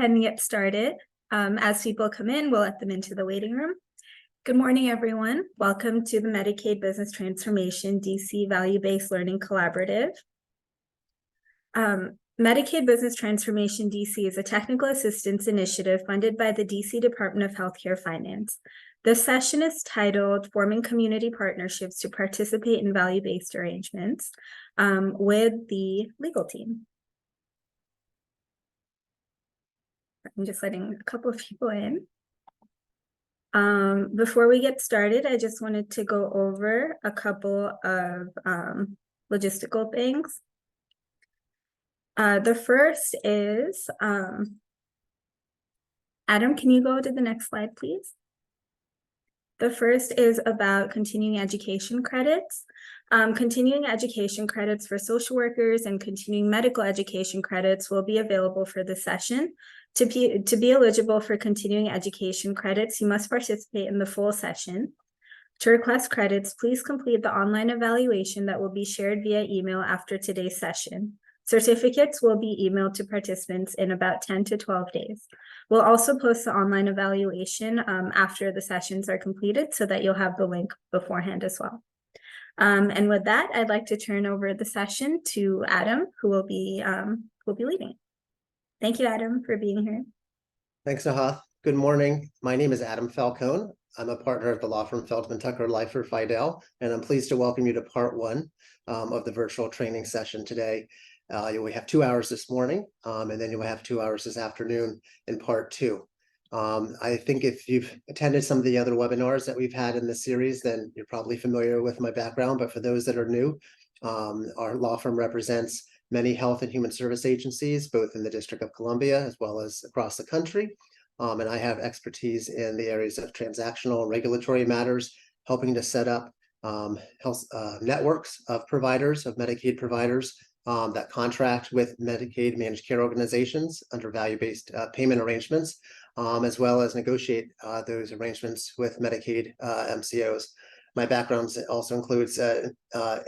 ahead and get started. As people come in, we'll let them into the waiting room. Good morning, everyone. Welcome to the Medicaid Business Transformation DC Value-Based Learning Collaborative. Medicaid Business Transformation DC is a technical assistance initiative funded by the DC Department of Healthcare Finance. This session is titled Forming Community Partnerships to Participate in Value-Based Arrangements with the legal team. I'm just letting a couple of people in. Before we get started, I just wanted to go over a couple of logistical things. The first is, Adam, can you go to the next slide, please? The first is about continuing education credits. Continuing education credits for social workers and continuing medical education credits will be available for the session. To be eligible for continuing education credits, you must participate in the full session. To request credits, please complete the online evaluation that will be shared via email after today's session. Certificates will be emailed to participants in about 10 to 12 days. We'll also post the online evaluation after the sessions are completed so that you'll have the link beforehand as well. And with that, I'd like to turn over the session to Adam, who will be leading it. Thank you, Adam, for being here. Thanks, Nahath. Good morning. My name is Adam Falcone. I'm a partner at the law firm Feldman Tucker Leifer Fidel, and I'm pleased to welcome you to part one of the virtual training session today. We have 2 hours this morning, and then you'll have 2 hours this afternoon in part two. I think if you've attended some of the other webinars that we've had in this series, then you're probably familiar with my background. But for those that are new, our law firm represents many health and human service agencies, both in the District of Columbia as well as across the country. And I have expertise in the areas of transactional and regulatory matters, helping to set up health networks of providers, of Medicaid providers that contract with Medicaid managed care organizations under value-based payment arrangements, as well as negotiate those arrangements with Medicaid MCOs. My background also includes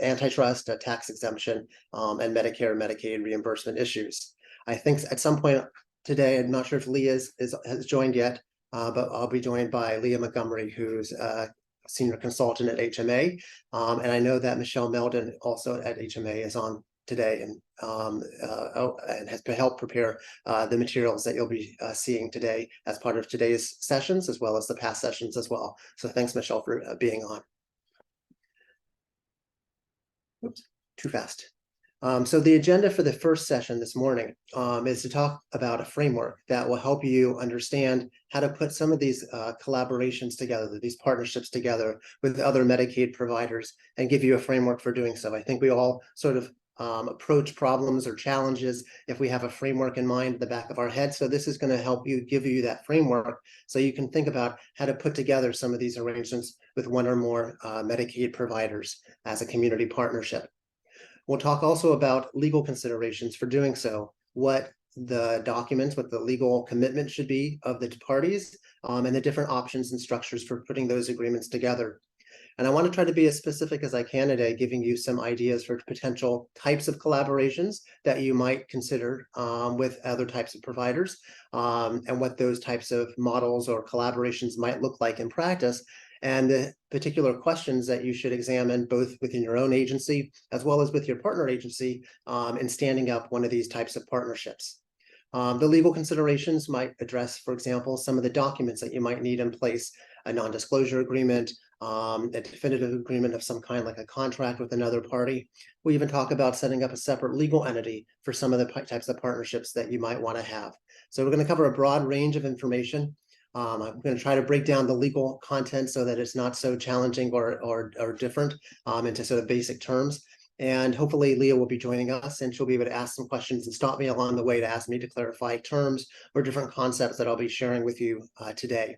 antitrust, tax exemption, and Medicare and Medicaid reimbursement issues. I think at some point today, I'm not sure if Leah has joined yet, but I'll be joined by Leah Montgomery, who's a senior consultant at HMA. And I know that Michelle Meldon, also at HMA, is on today and has helped prepare the materials that you'll be seeing today as part of today's sessions, as well as the past sessions as well. So thanks, Michelle, for being on. Oops, too fast. So the agenda for the first session this morning is to talk about a framework that will help you understand how to put some of these collaborations together, these partnerships together with other Medicaid providers, and give you a framework for doing so. I think we all sort of approach problems or challenges if we have a framework in mind at the back of our head. So this is going to help you, give you that framework so you can think about how to put together some of these arrangements with one or more Medicaid providers as a community partnership. We'll talk also about legal considerations for doing so, what the documents, what the legal commitment should be of the parties, and the different options and structures for putting those agreements together. And I want to try to be as specific as I can today, giving you some ideas for potential types of collaborations that you might consider with other types of providers, and what those types of models or collaborations might look like in practice, and the particular questions that you should examine both within your own agency as well as with your partner agency in standing up one of these types of partnerships. The legal considerations might address, for example, some of the documents that you might need in place, a non-disclosure agreement, a definitive agreement of some kind, like a contract with another party. We even talk about setting up a separate legal entity for some of the types of partnerships that you might want to have. So we're going to cover a broad range of information. I'm going to try to break down the legal content so that it's not so challenging or different into sort of basic terms. And hopefully Leah will be joining us, and she'll be able to ask some questions and stop me along the way to ask me to clarify terms or different concepts that I'll be sharing with you today.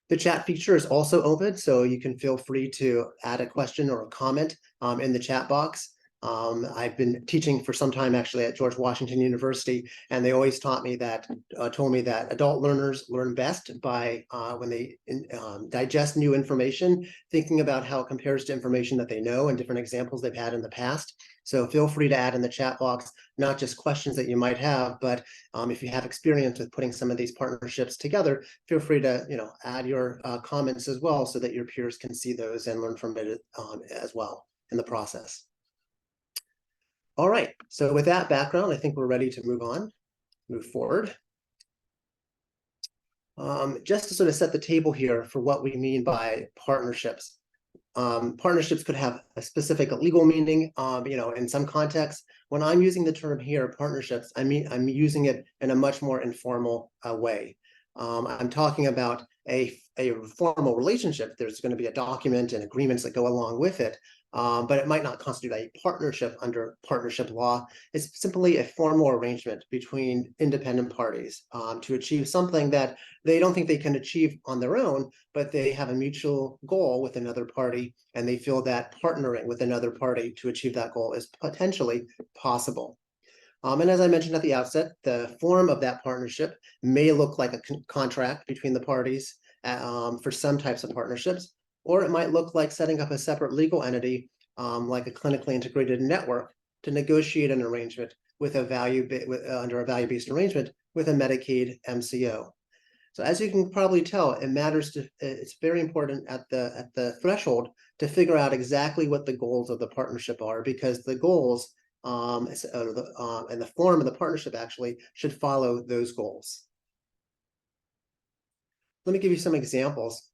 The chat feature is also open, so you can feel free to add a question or a comment in the chat box. I've been teaching for some time actually at George Washington University, and they always told me that adult learners learn best by when they digest new information, thinking about how it compares to information that they know and different examples they've had in the past. So feel free to add in the chat box, not just questions that you might have, but if you have experience with putting some of these partnerships together, feel free to add your comments as well, so that your peers can see those and learn from it as well in the process. All right, so with that background, I think we're ready to move forward. Just to sort of set the table here for what we mean by partnerships. Partnerships could have a specific legal meaning, in some contexts. When I'm using the term here, partnerships, I'm using it in a much more informal way. I'm talking about a formal relationship. There's going to be a document and agreements that go along with it, but it might not constitute a partnership under partnership law. It's simply a formal arrangement between independent parties to achieve something that they don't think they can achieve on their own, but they have a mutual goal with another party, and they feel that partnering with another party to achieve that goal is potentially possible. And as I mentioned at the outset, the form of that partnership may look like a contract between the parties for some types of partnerships, or it might look like setting up a separate legal entity, like a clinically integrated network, to negotiate an arrangement with under a value-based arrangement with a Medicaid MCO. So as you can probably tell, it's very important at the threshold to figure out exactly what the goals of the partnership are, because the goals and the form of the partnership actually should follow those goals. Let me give you some examples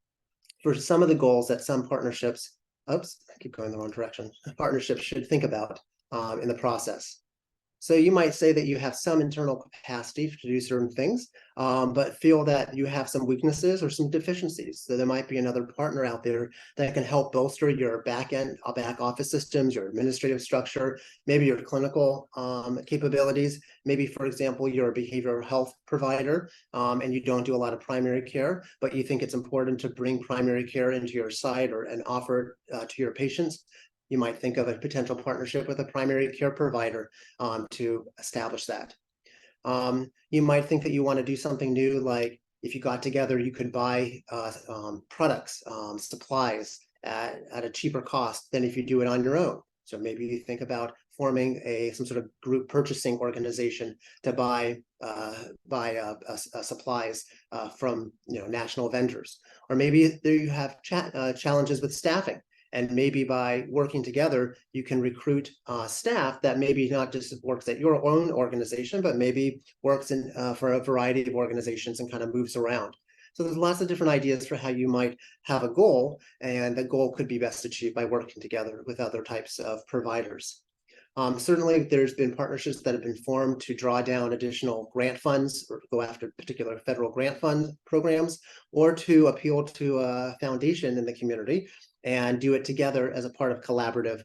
for some of the goals that some partnerships, I keep going the wrong direction, partnerships should think about in the process. So you might say that you have some internal capacity to do certain things, but feel that you have some weaknesses or some deficiencies. So there might be another partner out there that can help bolster your back office systems, your administrative structure, maybe your clinical capabilities. Maybe, for example, you're a behavioral health provider and you don't do a lot of primary care, but you think it's important to bring primary care into your site and offer to your patients. You might think of a potential partnership with a primary care provider to establish that. You might think that you want to do something new, like if you got together, you could buy products, supplies at a cheaper cost than if you do it on your own. So maybe you think about forming some sort of group purchasing organization to buy supplies from national vendors. Or maybe there you have challenges with staffing. And maybe by working together, you can recruit staff that maybe not just works at your own organization, but maybe works for a variety of organizations and kind of moves around. So there's lots of different ideas for how you might have a goal, and the goal could be best achieved by working together with other types of providers. Certainly, there's been partnerships that have been formed to draw down additional grant funds or go after particular federal grant fund programs, or to appeal to a foundation in the community and do it together as a part of collaborative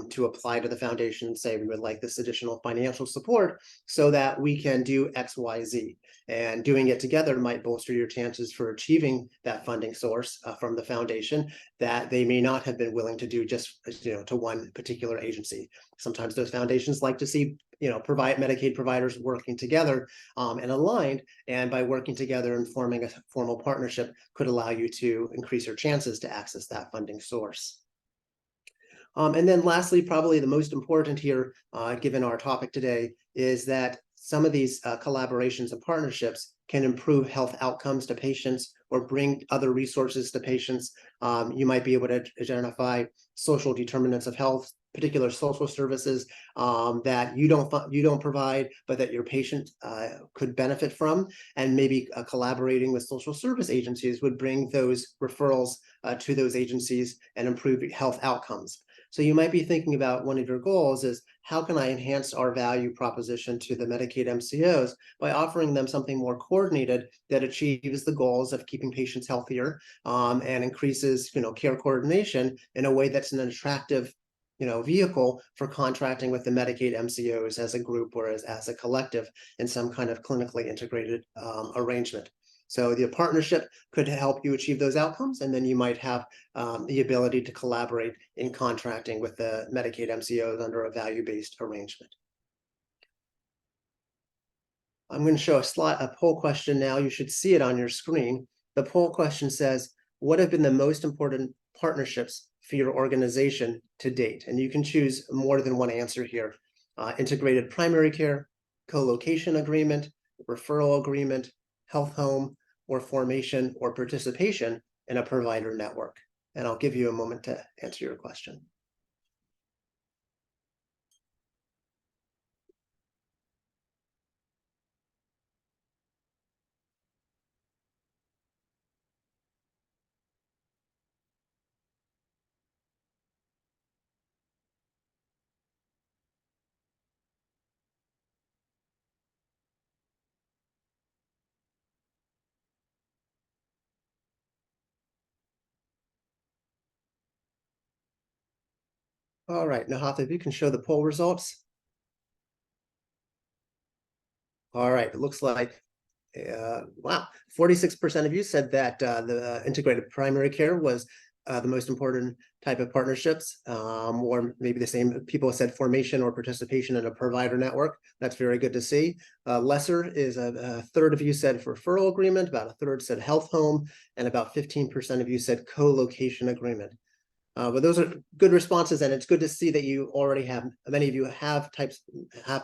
to apply to the foundation and say, we would like this additional financial support so that we can do X, Y, Z. And doing it together might bolster your chances for achieving that funding source from the foundation that they may not have been willing to do just to one particular agency. Sometimes those foundations like to see Medicaid providers working together and aligned, and by working together and forming a formal partnership could allow you to increase your chances to access that funding source. And then lastly, probably the most important here, given our topic today, is that some of these collaborations and partnerships can improve health outcomes to patients or bring other resources to patients. You might be able to identify social determinants of health, particular social services that you don't provide, but that your patient could benefit from, and maybe collaborating with social service agencies would bring those referrals to those agencies and improve health outcomes. So you might be thinking about one of your goals is, how can I enhance our value proposition to the Medicaid MCOs by offering them something more coordinated that achieves the goals of keeping patients healthier and increases care coordination in a way that's an attractive vehicle for contracting with the Medicaid MCOs as a group or as a collective in some kind of clinically integrated arrangement. So the partnership could help you achieve those outcomes, and then you might have the ability to collaborate in contracting with the Medicaid MCOs under a value-based arrangement. I'm going to show a poll question now. You should see it on your screen. The poll question says, what have been the most important partnerships for your organization to date? And you can choose more than one answer here. Integrated primary care, co-location agreement, referral agreement, health home, or formation or participation in a provider network. And I'll give you a moment to answer your question. All right, Nahatha, if you can show the poll results. All right, it looks like, wow, 46% of you said that the integrated primary care was the most important type of partnerships, or maybe the same people said formation or participation in a provider network. That's very good to see. Lesser is a third of you said referral agreement, about a third said health home, and about 15% of you said co-location agreement. But those are good responses, and it's good to see that you already have, many of you have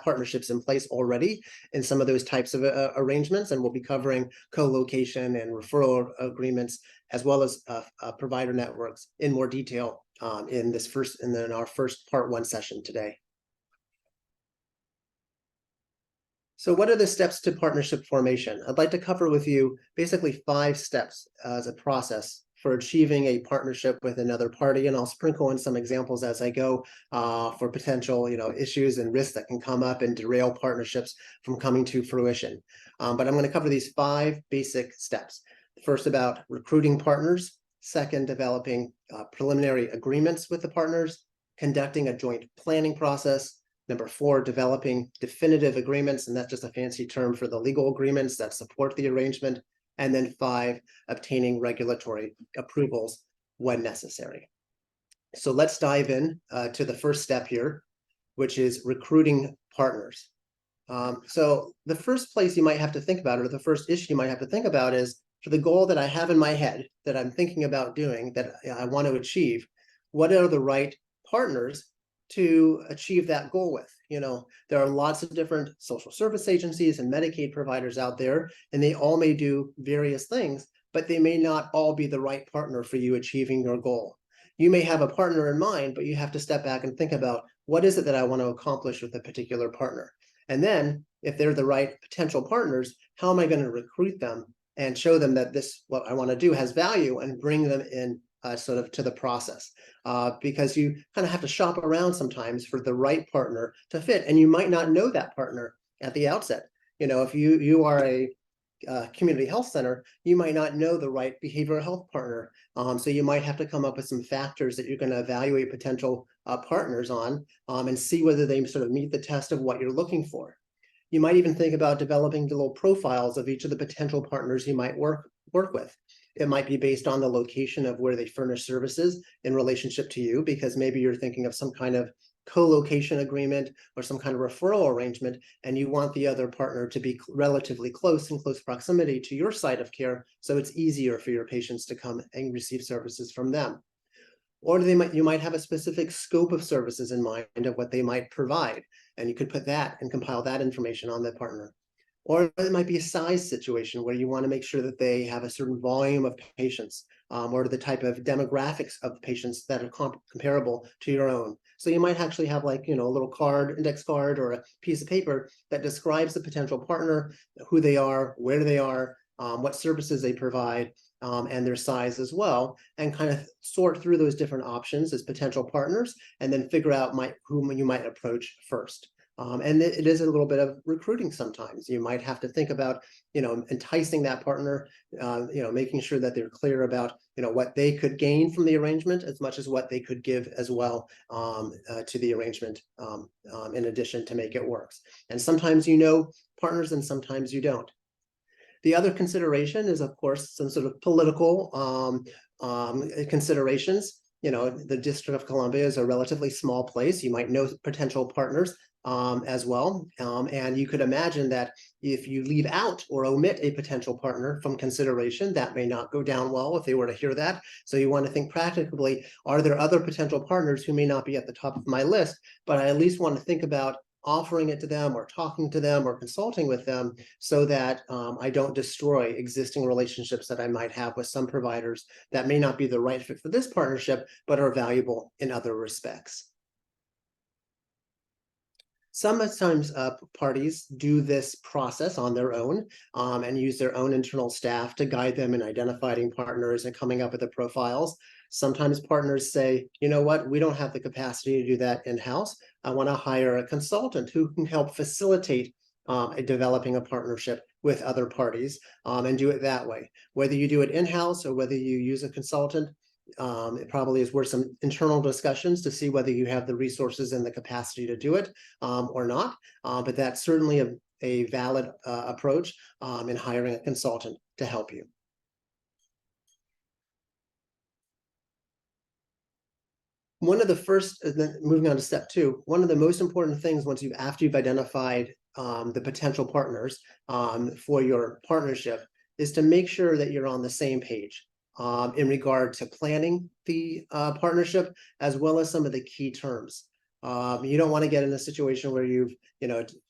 partnerships in place already in some of those types of arrangements, and we'll be covering co-location and referral agreements, as well as provider networks in more detail in our first part 1 session today. So what are the steps to partnership formation? I'd like to cover with you basically 5 steps as a process for achieving a partnership with another party, and I'll sprinkle in some examples as I go for potential, issues and risks that can come up and derail partnerships from coming to fruition. But I'm going to cover these 5 basic steps. First, about recruiting partners. Second, developing preliminary agreements with the partners, conducting a joint planning process. Number 4, developing definitive agreements, and that's just a fancy term for the legal agreements that support the arrangement. And then 5, obtaining regulatory approvals when necessary. So let's dive in to the first step here, which is recruiting partners. So the first place you might have to think about, or the first issue you might have to think about, is for the goal that I have in my head that I'm thinking about doing, that I want to achieve, what are the right partners to achieve that goal with? There are lots of different social service agencies and Medicaid providers out there, and they all may do various things, but they may not all be the right partner for you achieving your goal. You may have a partner in mind, but you have to step back and think about, what is it that I want to accomplish with a particular partner? And then if they're the right potential partners, how am I going to recruit them and show them that what I want to do has value, and bring them in sort of to the process, because you kind of have to shop around sometimes for the right partner to fit, and you might not know that partner at the outset. If you are a community health center, you might not know the right behavioral health partner, so you might have to come up with some factors that you're going to evaluate potential partners on, and see whether they sort of meet the test of what you're looking for. You might even think about developing the little profiles of each of the potential partners you might work with. It might be based on the location of where they furnish services in relationship to you, because maybe you're thinking of some kind of co-location agreement or some kind of referral arrangement, and you want the other partner to be relatively close, in close proximity to your site of care, so it's easier for your patients to come and receive services from them. Or you might have a specific scope of services in mind of what they might provide, and you could put that and compile that information on the partner. Or it might be a size situation where you want to make sure that they have a certain volume of patients, or the type of demographics of patients that are comparable to your own. So you might actually have, like, a little index card or a piece of paper that describes the potential partner, who they are, where they are, what services they provide, and their size as well, and kind of sort through those different options as potential partners, and then figure out whom you might approach first. And it is a little bit of recruiting sometimes. You might have to think about, enticing that partner, making sure that they're clear about, what they could gain from the arrangement as much as what they could give as well to the arrangement, in addition, to make it work. And sometimes partners, and sometimes you don't. The other consideration is, of course, some sort of political considerations. You know, the District of Columbia is a relatively small place. You might know potential partners as well. And you could imagine that if you leave out or omit a potential partner from consideration, that may not go down well if they were to hear that. So you want to think practically, are there other potential partners who may not be at the top of my list, but I at least want to think about offering it to them or talking to them or consulting with them so that I don't destroy existing relationships that I might have with some providers that may not be the right fit for this partnership, but are valuable in other respects. Sometimes parties do this process on their own and use their own internal staff to guide them in identifying partners and coming up with the profiles. Sometimes partners say, you know what, we don't have the capacity to do that in-house. I want to hire a consultant who can help facilitate developing a partnership with other parties and do it that way. Whether you do it in-house or whether you use a consultant, it probably is worth some internal discussions to see whether you have the resources and the capacity to do it or not. But that's certainly a valid approach in hiring a consultant to help you. One of the first, moving on to step 2, one of the most important things after you've identified the potential partners for your partnership is to make sure that you're on the same page in regard to planning the partnership, as well as some of the key terms. You don't want to get in a situation where you've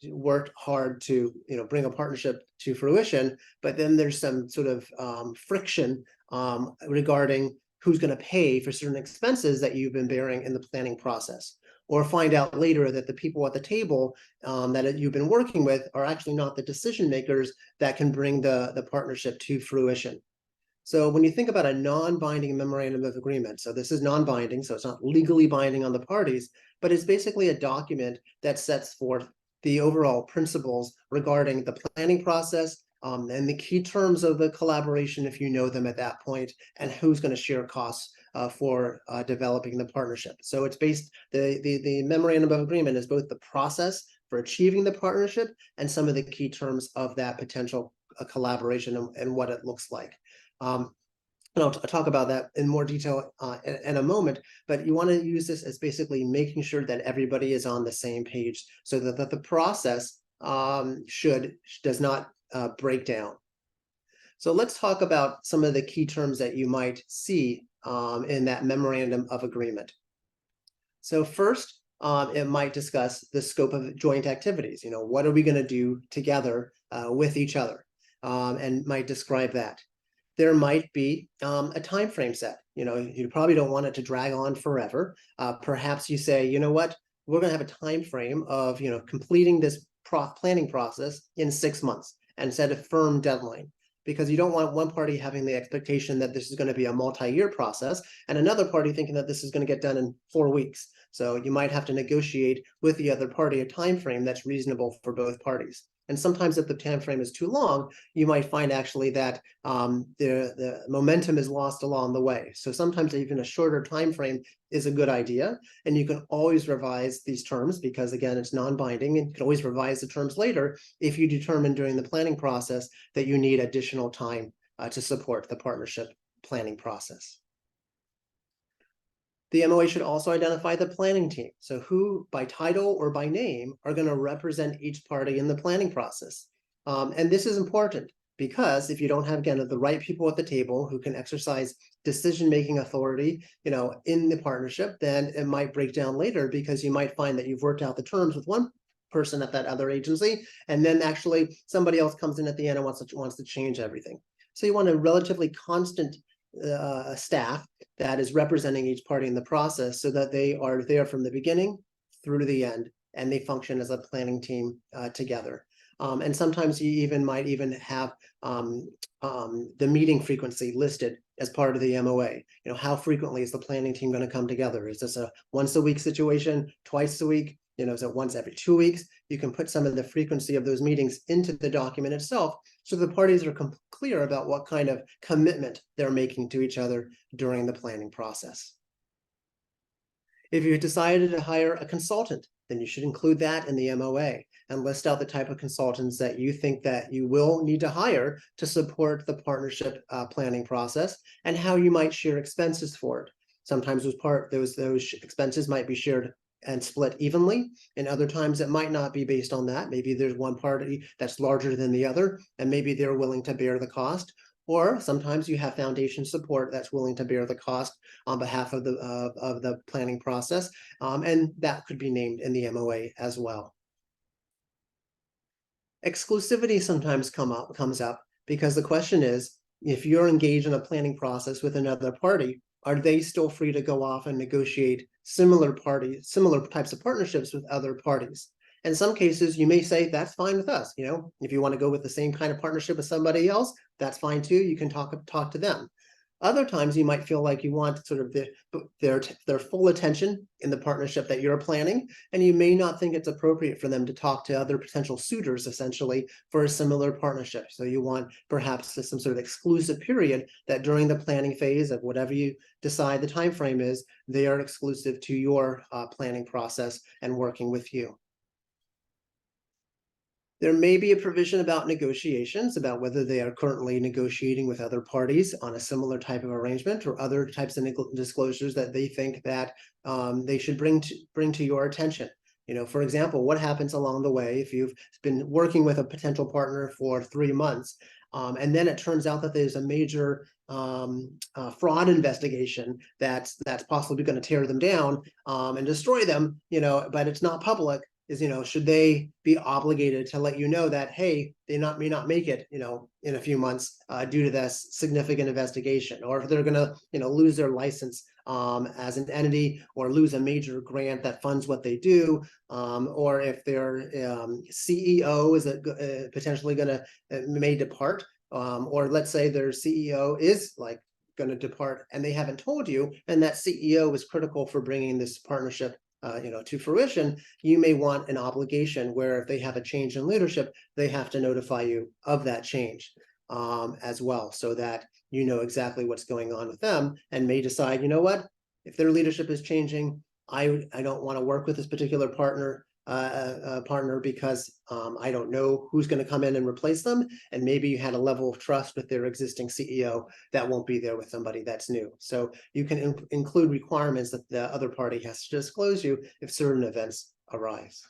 worked hard to bring a partnership to fruition, but then there's some sort of friction regarding who's going to pay for certain expenses that you've been bearing in the planning process, or find out later that the people at the table that you've been working with are actually not the decision makers that can bring the partnership to fruition. So when you think about a non-binding memorandum of agreement, so this is non-binding, so it's not legally binding on the parties, but it's basically a document that sets forth the overall principles regarding the planning process and the key terms of the collaboration, if you know them at that point, and who's going to share costs for developing the partnership. So it's the memorandum of agreement is both the process for achieving the partnership and some of the key terms of that potential collaboration and what it looks like. And I'll talk about that in more detail in a moment, but you want to use this as basically making sure that everybody is on the same page so that the process does not break down. So let's talk about some of the key terms that you might see in that memorandum of agreement. So first, it might discuss the scope of joint activities. What are we going to do together with each other, and might describe that. There might be a time frame set. You probably don't want it to drag on forever. Perhaps you say, you know what, we're going to have a time frame of completing this planning process in 6 months and set a firm deadline, because you don't want one party having the expectation that this is going to be a multi-year process and another party thinking that this is going to get done in 4 weeks. So you might have to negotiate with the other party a time frame that's reasonable for both parties. And sometimes if the time frame is too long, you might find actually that the momentum is lost along the way. So sometimes even a shorter time frame is a good idea. And you can always revise these terms because, again, it's non-binding, and you can always revise the terms later if you determine during the planning process that you need additional time to support the partnership planning process. The MOA should also identify the planning team. So who, by title or by name, are going to represent each party in the planning process. And this is important because if you don't have, again, the right people at the table who can exercise decision-making authority, in the partnership, then it might break down later because you might find that you've worked out the terms with one person at that other agency, and then actually somebody else comes in at the end and wants to change everything. So you want a relatively constant staff that is representing each party in the process so that they are there from the beginning through to the end and they function as a planning team together. And sometimes you might even have the meeting frequency listed as part of the MOA. How frequently is the planning team going to come together? Is this a once a week situation, twice a week? So once every 2 weeks? You can put some of the frequency of those meetings into the document itself so the parties are clear about what kind of commitment they're making to each other during the planning process. If you decided to hire a consultant then you should include that in the MOA and list out the type of consultants that you think that you will need to hire to support the partnership planning process, and how you might share expenses for it. Sometimes those expenses might be shared and split evenly, and other times it might not be based on that. Maybe there's one party that's larger than the other, and maybe they're willing to bear the cost. Or sometimes you have foundation support that's willing to bear the cost on behalf of the planning process, and that could be named in the MOA as well. Exclusivity sometimes comes up because the question is, if you're engaged in a planning process with another party, are they still free to go off and negotiate similar types of partnerships with other parties? In some cases, you may say, that's fine with us. If you want to go with the same kind of partnership with somebody else, that's fine too. You can talk to them. Other times you might feel like you want sort of their full attention in the partnership that you're planning, and you may not think it's appropriate for them to talk to other potential suitors, essentially, for a similar partnership. So you want perhaps some sort of exclusive period that during the planning phase of whatever you decide the time frame is, they are exclusive to your planning process and working with you. There may be a provision about negotiations, about whether they are currently negotiating with other parties on a similar type of arrangement, or other types of disclosures that they think that they should bring to your attention. For example, what happens along the way if you've been working with a potential partner for 3 months, and then it turns out that there's a major fraud investigation that's possibly going to tear them down and destroy them, but it's not public. Should they be obligated to let you know that, hey, they may not make it, in a few months due to this significant investigation, or if they're going to, lose their license as an entity, or lose a major grant that funds what they do, or if their CEO is potentially may depart, or let's say their CEO is going to depart and they haven't told you, and that CEO is critical for bringing this partnership to fruition. You may want an obligation where if they have a change in leadership, they have to notify you of that change as well, so that you know exactly what's going on with them, and may decide, what, if their leadership is changing, I don't want to work with this particular partner because I don't know who's going to come in and replace them, and maybe you had a level of trust with their existing CEO that won't be there with somebody that's new. So you can include requirements that the other party has to disclose you if certain events arise.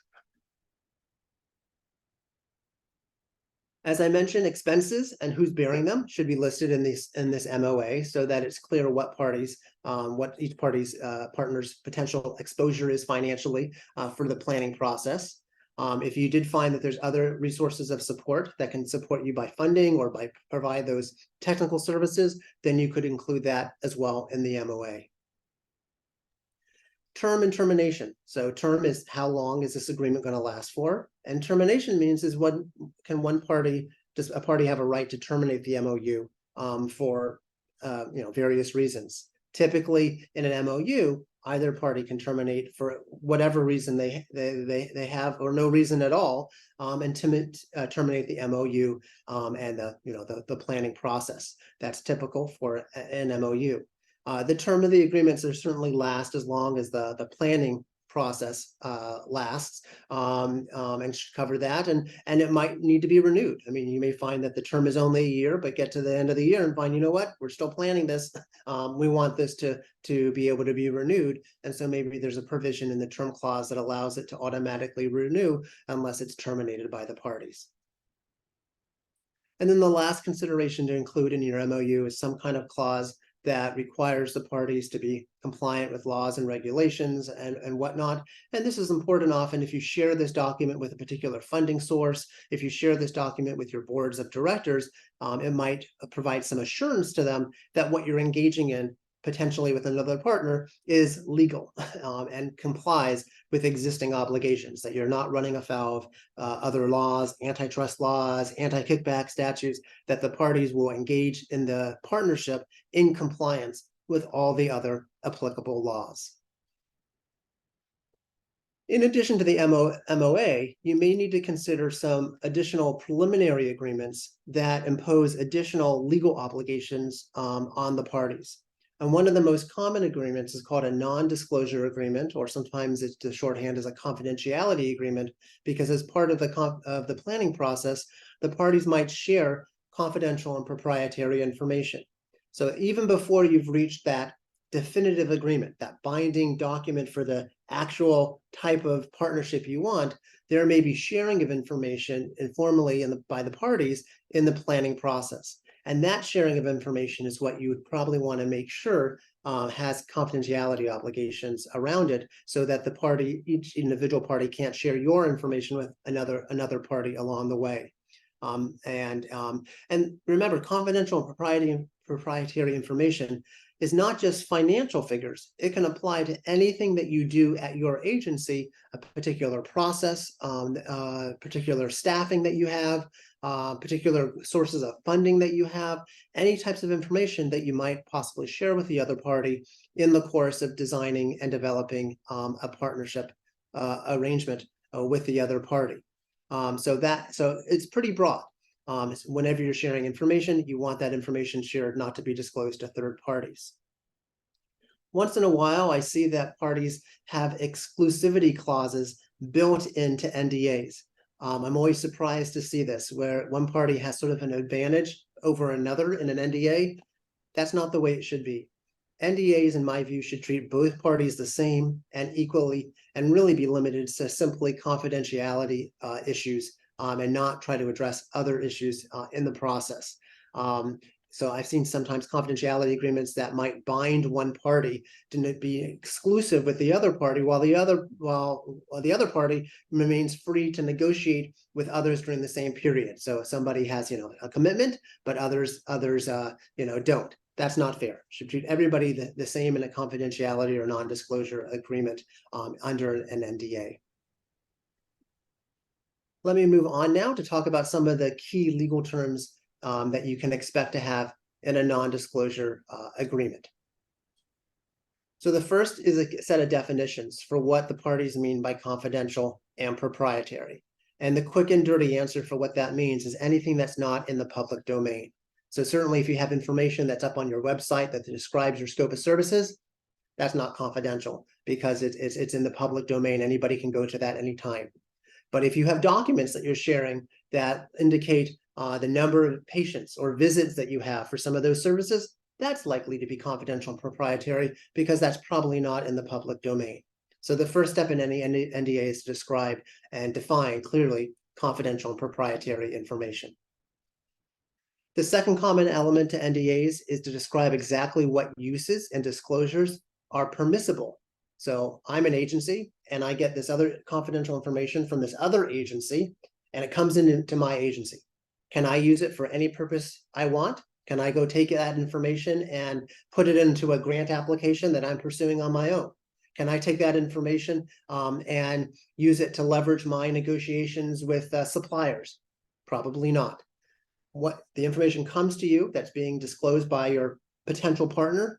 As I mentioned, expenses and who's bearing them should be listed in this MOA, so that it's clear what each party's partner's potential exposure is financially for the planning process. If you did find that there's other resources of support that can support you by funding or by provide those technical services, then you could include that as well in the MOA. Term and termination. So term is how long is this agreement going to last for, and termination means is does a party have a right to terminate the MOU for various reasons. Typically in an MOU, either party can terminate for whatever reason they have, or no reason at all, and terminate the MOU and the planning process. That's typical for an MOU. The term of the agreements are certainly last as long as the planning process lasts, and should cover that, and it might need to be renewed. I mean, you may find that the term is only a year, but get to the end of the year and find, we're still planning this. We want this to be able to be renewed, and so maybe there's a provision in the term clause that allows it to automatically renew unless it's terminated by the parties. And then the last consideration to include in your MOU is some kind of clause that requires the parties to be compliant with laws and regulations and whatnot. And this is important often if you share this document with a particular funding source, if you share this document with your boards of directors, it might provide some assurance to them that what you're engaging in potentially with another partner is legal and complies with existing obligations, that you're not running afoul of other laws, antitrust laws, anti-kickback statutes, that the parties will engage in the partnership in compliance with all the other applicable laws. In addition to the MOA, you may need to consider some additional preliminary agreements that impose additional legal obligations on the parties. And one of the most common agreements is called a non-disclosure agreement, or sometimes it's the shorthand is a confidentiality agreement, because as part of the planning process, the parties might share confidential and proprietary information. So even before you've reached that definitive agreement, that binding document for the actual type of partnership you want, there may be sharing of information informally by the parties in the planning process. And that sharing of information is what you would probably want to make sure has confidentiality obligations around it, so that each individual party can't share your information with another party along the way. And remember, confidential and proprietary information is not just financial figures. It can apply to anything that you do at your agency, a particular process, particular staffing that you have, particular sources of funding that you have, any types of information that you might possibly share with the other party in the course of designing and developing a partnership arrangement with the other party. So it's pretty broad. Whenever you're sharing information, you want that information shared not to be disclosed to third parties. Once in a while, I see that parties have exclusivity clauses built into NDAs. I'm always surprised to see this, where one party has sort of an advantage over another in an NDA. That's not the way it should be. NDAs, in my view, should treat both parties the same and equally, and really be limited to simply confidentiality issues, and not try to address other issues in the process. So I've seen sometimes confidentiality agreements that might bind one party to be exclusive with the other party, while the other party remains free to negotiate with others during the same period. So somebody has, a commitment, but others, don't. That's not fair. Should treat everybody the same in a confidentiality or non-disclosure agreement under an NDA. Let me move on now to talk about some of the key legal terms that you can expect to have in a non-disclosure agreement. So the first is a set of definitions for what the parties mean by confidential and proprietary. And the quick and dirty answer for what that means is anything that's not in the public domain. So certainly if you have information that's up on your website that describes your scope of services, that's not confidential because it's in the public domain. Anybody can go to that anytime. But if you have documents that you're sharing that indicate the number of patients or visits that you have for some of those services, that's likely to be confidential and proprietary because that's probably not in the public domain. So the first step in any NDA is to describe and define clearly confidential and proprietary information. The second common element to NDAs is to describe exactly what uses and disclosures are permissible. So I'm an agency and I get this other confidential information from this other agency and it comes into my agency. Can I use it for any purpose I want? Can I go take that information and put it into a grant application that I'm pursuing on my own? Can I take that information and use it to leverage my negotiations with suppliers? Probably not. What the information comes to you that's being disclosed by your potential partner,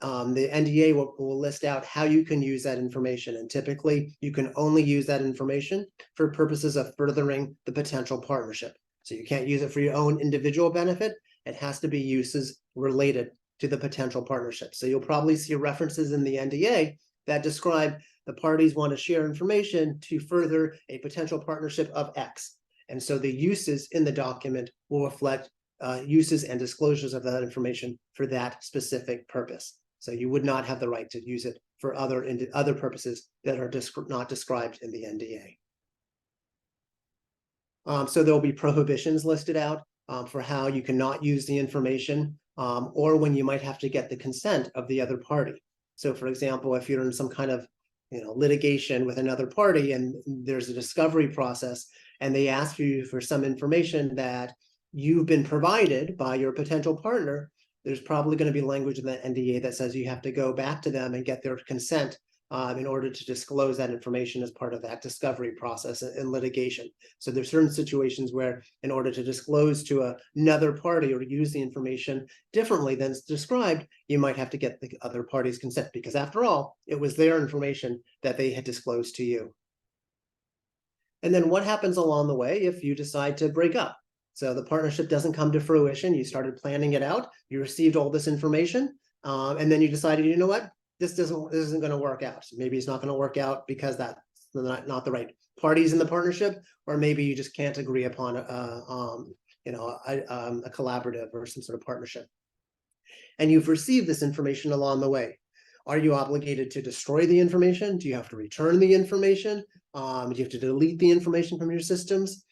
the NDA will list out how you can use that information. And typically you can only use that information for purposes of furthering the potential partnership. So you can't use it for your own individual benefit. It has to be uses related to the potential partnership. So you'll probably see references in the NDA that describe the parties want to share information to further a potential partnership of X. And so the uses in the document will reflect uses and disclosures of that information for that specific purpose. So you would not have the right to use it for other purposes that are not described in the NDA. So there'll be prohibitions listed out for how you cannot use the information or when you might have to get the consent of the other party. So for example, if you're in some kind of litigation with another party and there's a discovery process and they ask you for some information that you've been provided by your potential partner, there's probably going to be language in that NDA that says you have to go back to them and get their consent in order to disclose that information as part of that discovery process in litigation. So there's certain situations where in order to disclose to another party or to use the information differently than it's described, you might have to get the other party's consent because after all, it was their information that they had disclosed to you. And then what happens along the way if you decide to break up? So the partnership doesn't come to fruition. You started planning it out. You received all this information. And then you decided, you know what, this isn't going to work out. Maybe it's not going to work out because that's not the right parties in the partnership, or maybe you just can't agree upon a collaborative or some sort of partnership. And you've received this information along the way. Are you obligated to destroy the information? Do you have to return the information? Do you have to delete the information from your systems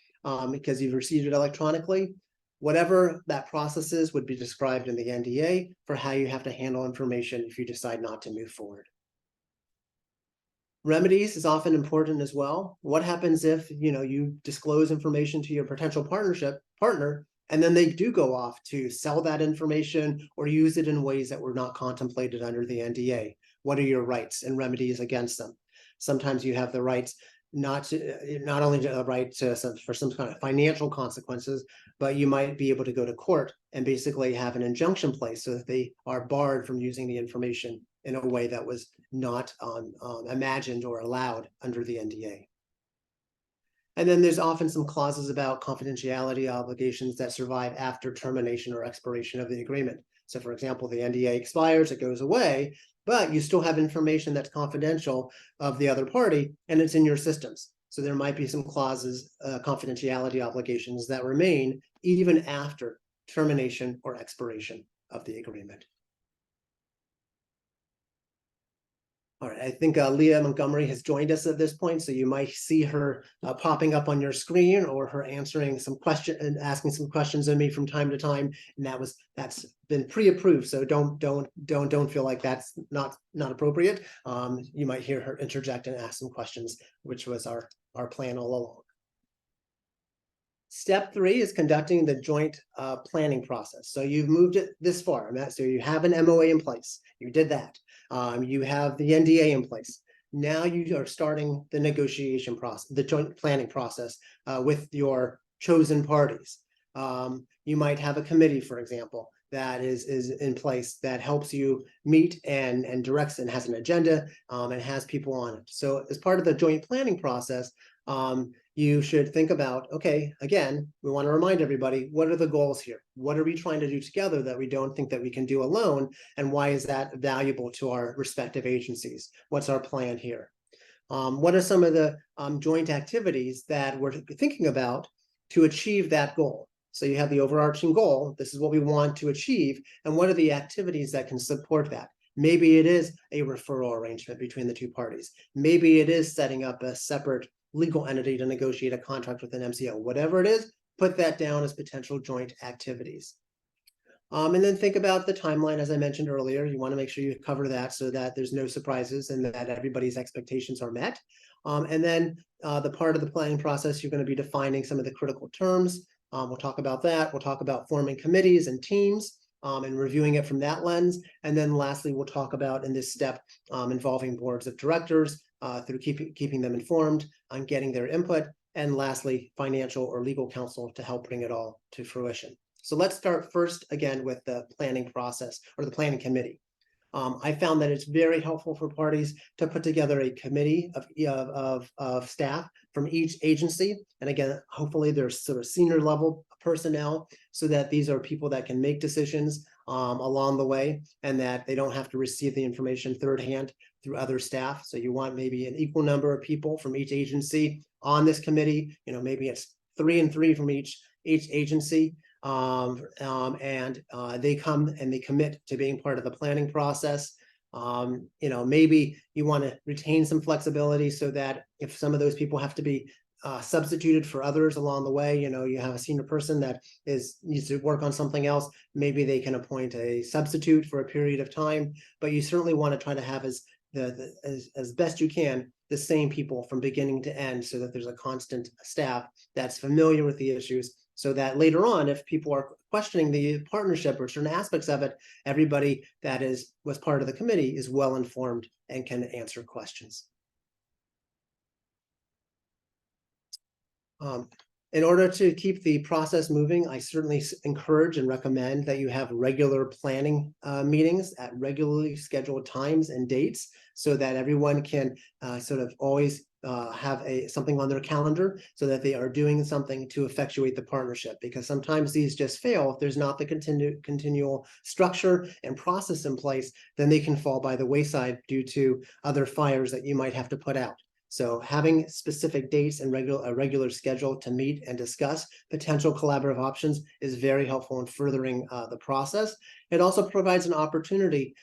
because you've received it electronically? Whatever that process is would be described in the NDA for how you have to handle information if you decide not to move forward. Remedies is often important as well. What happens if you disclose information to your potential partner, and then they do go off to sell that information or use it in ways that were not contemplated under the NDA? What are your rights and remedies against them? Sometimes you have the rights not only the right for some kind of financial consequences, but you might be able to go to court and basically have an injunction placed so that they are barred from using the information in a way that was not imagined or allowed under the NDA. And then there's often some clauses about confidentiality obligations that survive after termination or expiration of the agreement. So for example, the NDA expires, it goes away, but you still have information that's confidential of the other party and it's in your systems. So there might be some clauses, confidentiality obligations that remain even after termination or expiration of the agreement. All right, I think Leah Montgomery has joined us at this point, so you might see her popping up on your screen, or her answering some question and asking some questions of me from time to time. And that's been pre-approved, so don't feel like that's not appropriate. You might hear her interject and ask some questions, which was our plan all along. Step 3 is conducting the joint planning process. So you've moved it this far, Matt. So you have an MOA in place. You did that. You have the NDA in place. Now you are starting the negotiation process, the joint planning process with your chosen parties. You might have a committee, for example, that is in place that helps you meet and directs and has an agenda and has people on it. So as part of the joint planning process, you should think about, okay, again, we want to remind everybody, what are the goals here? What are we trying to do together that we don't think that we can do alone? And why is that valuable to our respective agencies? What's our plan here? What are some of the joint activities that we're thinking about to achieve that goal? So you have the overarching goal. This is what we want to achieve. And what are the activities that can support that? Maybe it is a referral arrangement between the two parties. Maybe it is setting up a separate legal entity to negotiate a contract with an MCO. Whatever it is, put that down as potential joint activities. And then think about the timeline, as I mentioned earlier. You want to make sure you cover that so that there's no surprises and that everybody's expectations are met. And then the part of the planning process, you're going to be defining some of the critical terms. We'll talk about that. We'll talk about forming committees and teams and reviewing it from that lens. And then lastly, we'll talk about in this step involving boards of directors through keeping them informed on getting their input. And lastly, financial or legal counsel to help bring it all to fruition. So let's start first again with the planning process or the planning committee. I found that it's very helpful for parties to put together a committee of staff from each agency. And again, hopefully there's sort of senior level personnel so that these are people that can make decisions along the way and that they don't have to receive the information third hand through other staff. So you want maybe an equal number of people from each agency on this committee. Maybe it's 3 and 3 from each agency. They come and they commit to being part of the planning process. Maybe you want to retain some flexibility so that if some of those people have to be substituted for others along the way, you have a senior person that needs to work on something else, maybe they can appoint a substitute for a period of time, but you certainly want to try to have as best you can the same people from beginning to end so that there's a constant staff that's familiar with the issues, so that later on, if people are questioning the partnership or certain aspects of it, everybody that was part of the committee is well informed and can answer questions. In order to keep the process moving, I certainly encourage and recommend that you have regular planning meetings at regularly scheduled times and dates so that everyone can sort of always have something on their calendar so that they are doing something to effectuate the partnership, because sometimes these just fail. If there's not the continual structure and process in place, then they can fall by the wayside due to other fires that you might have to put out. So having specific dates and a regular schedule to meet and discuss potential collaborative options is very helpful in furthering the process. It also provides an opportunity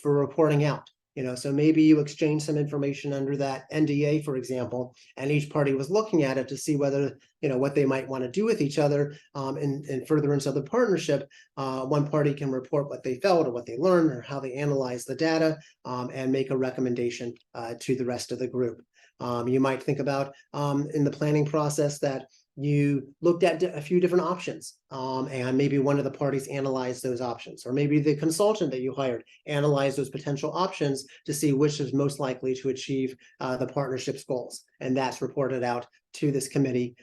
for reporting out. So maybe you exchange some information under that NDA, for example, and each party was looking at it to see whether, what they might want to do with each other in furtherance of the partnership. One party can report what they felt or what they learned or how they analyzed the data and make a recommendation to the rest of the group. You might think about in the planning process that you looked at a few different options and maybe one of the parties analyzed those options, or maybe the consultant that you hired analyzed those potential options to see which is most likely to achieve the partnership's goals. And that's reported out to this committee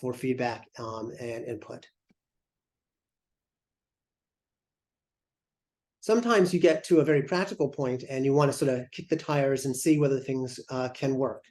for feedback and input. Sometimes you get to a very practical point and you want to sort of kick the tires and see whether things can work.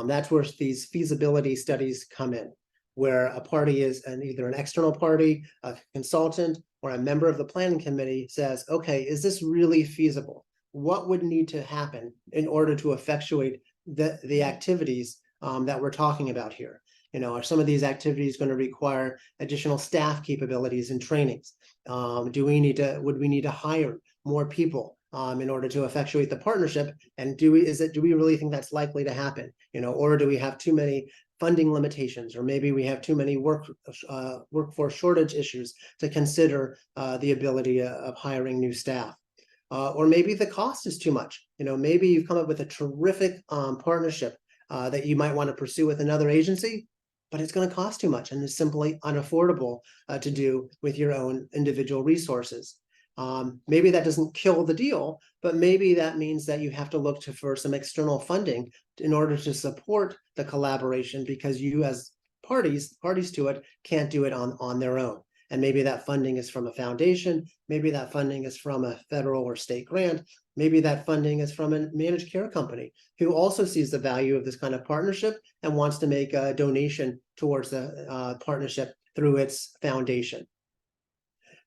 That's where these feasibility studies come in, where a party is either an external party, a consultant, or a member of the planning committee says, okay, is this really feasible? What would need to happen in order to effectuate the activities that we're talking about here? Are some of these activities going to require additional staff capabilities and trainings? Would we need to hire more people in order to effectuate the partnership? And do we really think that's likely to happen? Or do we have too many funding limitations, or maybe we have too many workforce shortage issues to consider the ability of hiring new staff? Or maybe the cost is too much. Maybe you've come up with a terrific partnership that you might want to pursue with another agency, but it's going to cost too much and is simply unaffordable to do with your own individual resources. Maybe that doesn't kill the deal, but maybe that means that you have to look for some external funding in order to support the collaboration, because you as parties to it can't do it on their own. And maybe that funding is from a foundation, maybe that funding is from a federal or state grant, maybe that funding is from a managed care company who also sees the value of this kind of partnership and wants to make a donation towards the partnership through its foundation.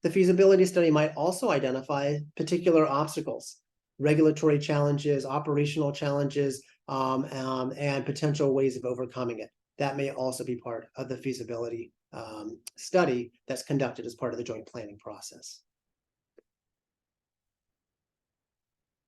The feasibility study might also identify particular obstacles, regulatory challenges, operational challenges, and potential ways of overcoming it. That may also be part of the feasibility study that's conducted as part of the joint planning process.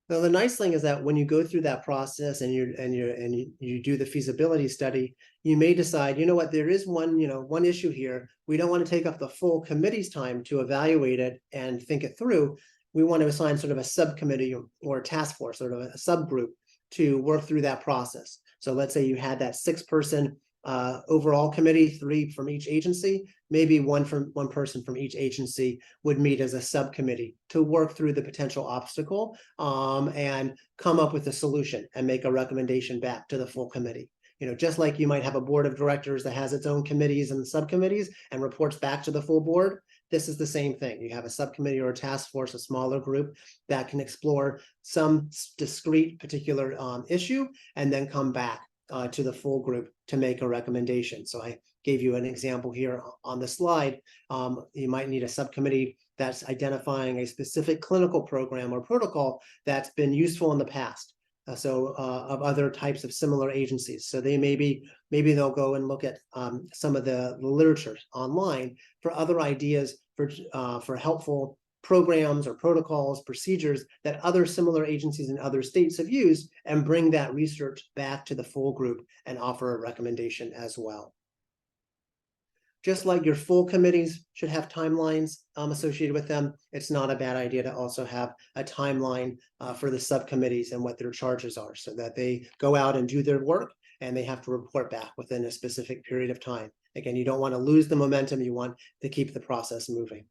Now, the nice thing is that when you go through that process and you do the feasibility study, you may decide, what, there is one issue here. We don't want to take up the full committee's time to evaluate it and think it through. We want to assign sort of a subcommittee or a task force, sort of a subgroup, to work through that process. So let's say you had that 6-person overall committee, 3 from each agency. Maybe one person from each agency would meet as a subcommittee to work through the potential obstacle and come up with a solution and make a recommendation back to the full committee. Just like you might have a board of directors that has its own committees and subcommittees and reports back to the full board, this is the same thing. You have a subcommittee or a task force, a smaller group that can explore some discrete particular issue and then come back to the full group to make a recommendation. So I gave you an example here on the slide. You might need a subcommittee that's identifying a specific clinical program or protocol that's been useful in the past. Of other types of similar agencies. So they maybe they'll go and look at some of the literature online for other ideas for helpful programs or protocols, procedures that other similar agencies in other states have used, and bring that research back to the full group and offer a recommendation as well. Just like your full committees should have timelines associated with them, it's not a bad idea to also have a timeline for the subcommittees and what their charges are, so that they go out and do their work and they have to report back within a specific period of time. Again, you don't want to lose the momentum, you want to keep the process moving.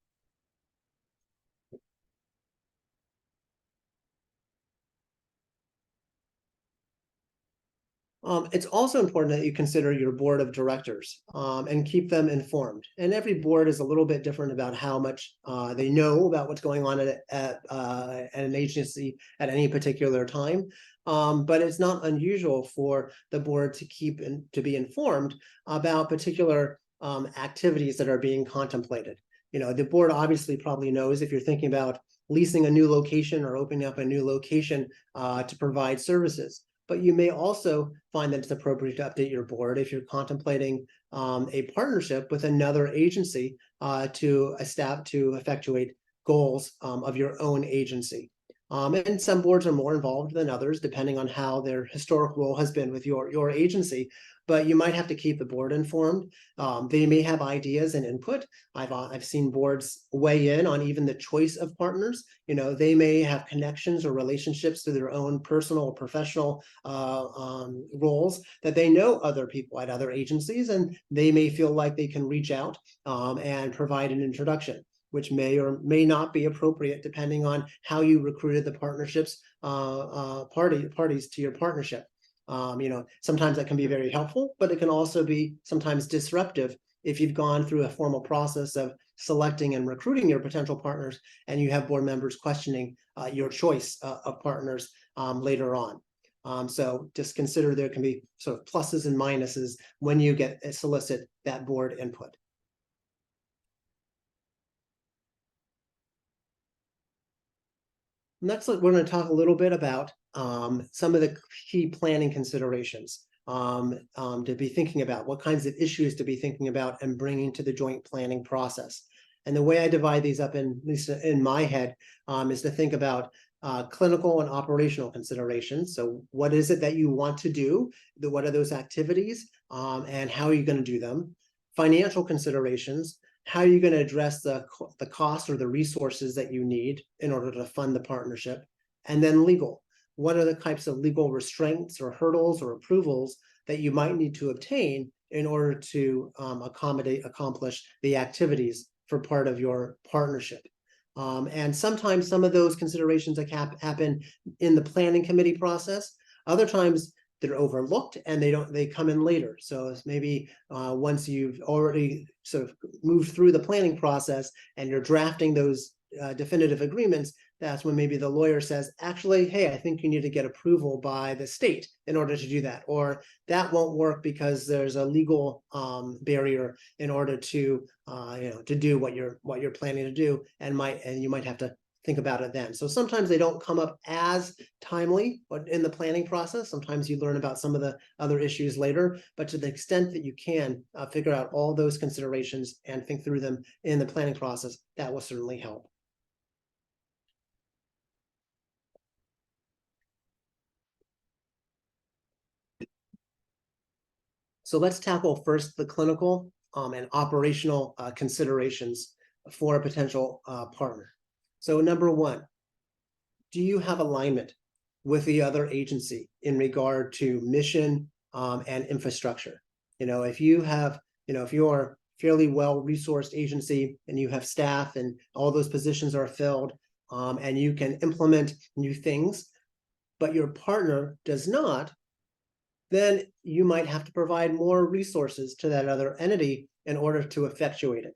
It's also important that you consider your board of directors and keep them informed. And every board is a little bit different about how much they know about what's going on at an agency at any particular time. But it's not unusual for the board to be informed about particular activities that are being contemplated. The board obviously probably knows if you're thinking about leasing a new location or opening up a new location to provide services. But you may also find that it's appropriate to update your board if you're contemplating a partnership with another agency to effectuate goals of your own agency. And some boards are more involved than others, depending on how their historic role has been with your agency. But you might have to keep the board informed. They may have ideas and input. I've seen boards weigh in on even the choice of partners. They may have connections or relationships through their own personal or professional roles that they know other people at other agencies, and they may feel like they can reach out and provide an introduction, which may or may not be appropriate depending on how you recruited the partnerships parties to your partnership. Sometimes that can be very helpful, but it can also be sometimes disruptive if you've gone through a formal process of selecting and recruiting your potential partners and you have board members questioning your choice of partners later on. So just consider there can be sort of pluses and minuses when you solicit that board input. Next, we're going to talk a little bit about some of the key planning considerations to be thinking about, what kinds of issues to be thinking about and bringing to the joint planning process. And the way I divide these up, at least in my head, is to think about clinical and operational considerations. So what is it that you want to do? What are those activities? And how are you going to do them? Financial considerations. How are you going to address the cost or the resources that you need in order to fund the partnership? And then legal. What are the types of legal restraints or hurdles or approvals that you might need to obtain in order to accomplish the activities for part of your partnership? And sometimes some of those considerations happen in the planning committee process. Other times they're overlooked and they come in later. So it's maybe once you've already sort of moved through the planning process and you're drafting those definitive agreements, that's when maybe the lawyer says, actually, hey, I think you need to get approval by the state in order to do that, or that won't work because there's a legal barrier in order to to do what you're planning to do, and you might have to think about it then. So sometimes they don't come up as timely in the planning process. Sometimes you learn about some of the other issues later, but to the extent that you can figure out all those considerations and think through them in the planning process, that will certainly help. So let's tackle first the clinical and operational considerations for a potential partner. So number one, do you have alignment with the other agency in regard to mission and infrastructure? If you have, if you're a fairly well-resourced agency and you have staff and all those positions are filled and you can implement new things, but your partner does not, then you might have to provide more resources to that other entity in order to effectuate it.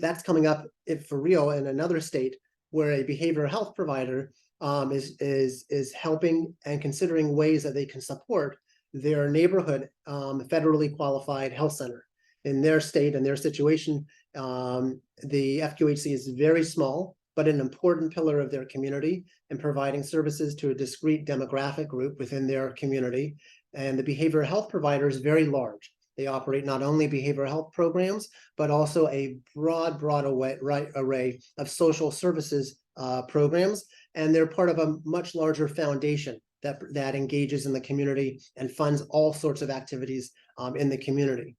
That's coming up for real in another state where a behavioral health provider is helping and considering ways that they can support their neighborhood federally qualified health center. In their state and their situation, the FQHC is very small, but an important pillar of their community and providing services to a discrete demographic group within their community. And the behavioral health provider is very large. They operate not only behavioral health programs, but also a broad array of social services programs. And they're part of a much larger foundation that engages in the community and funds all sorts of activities in the community.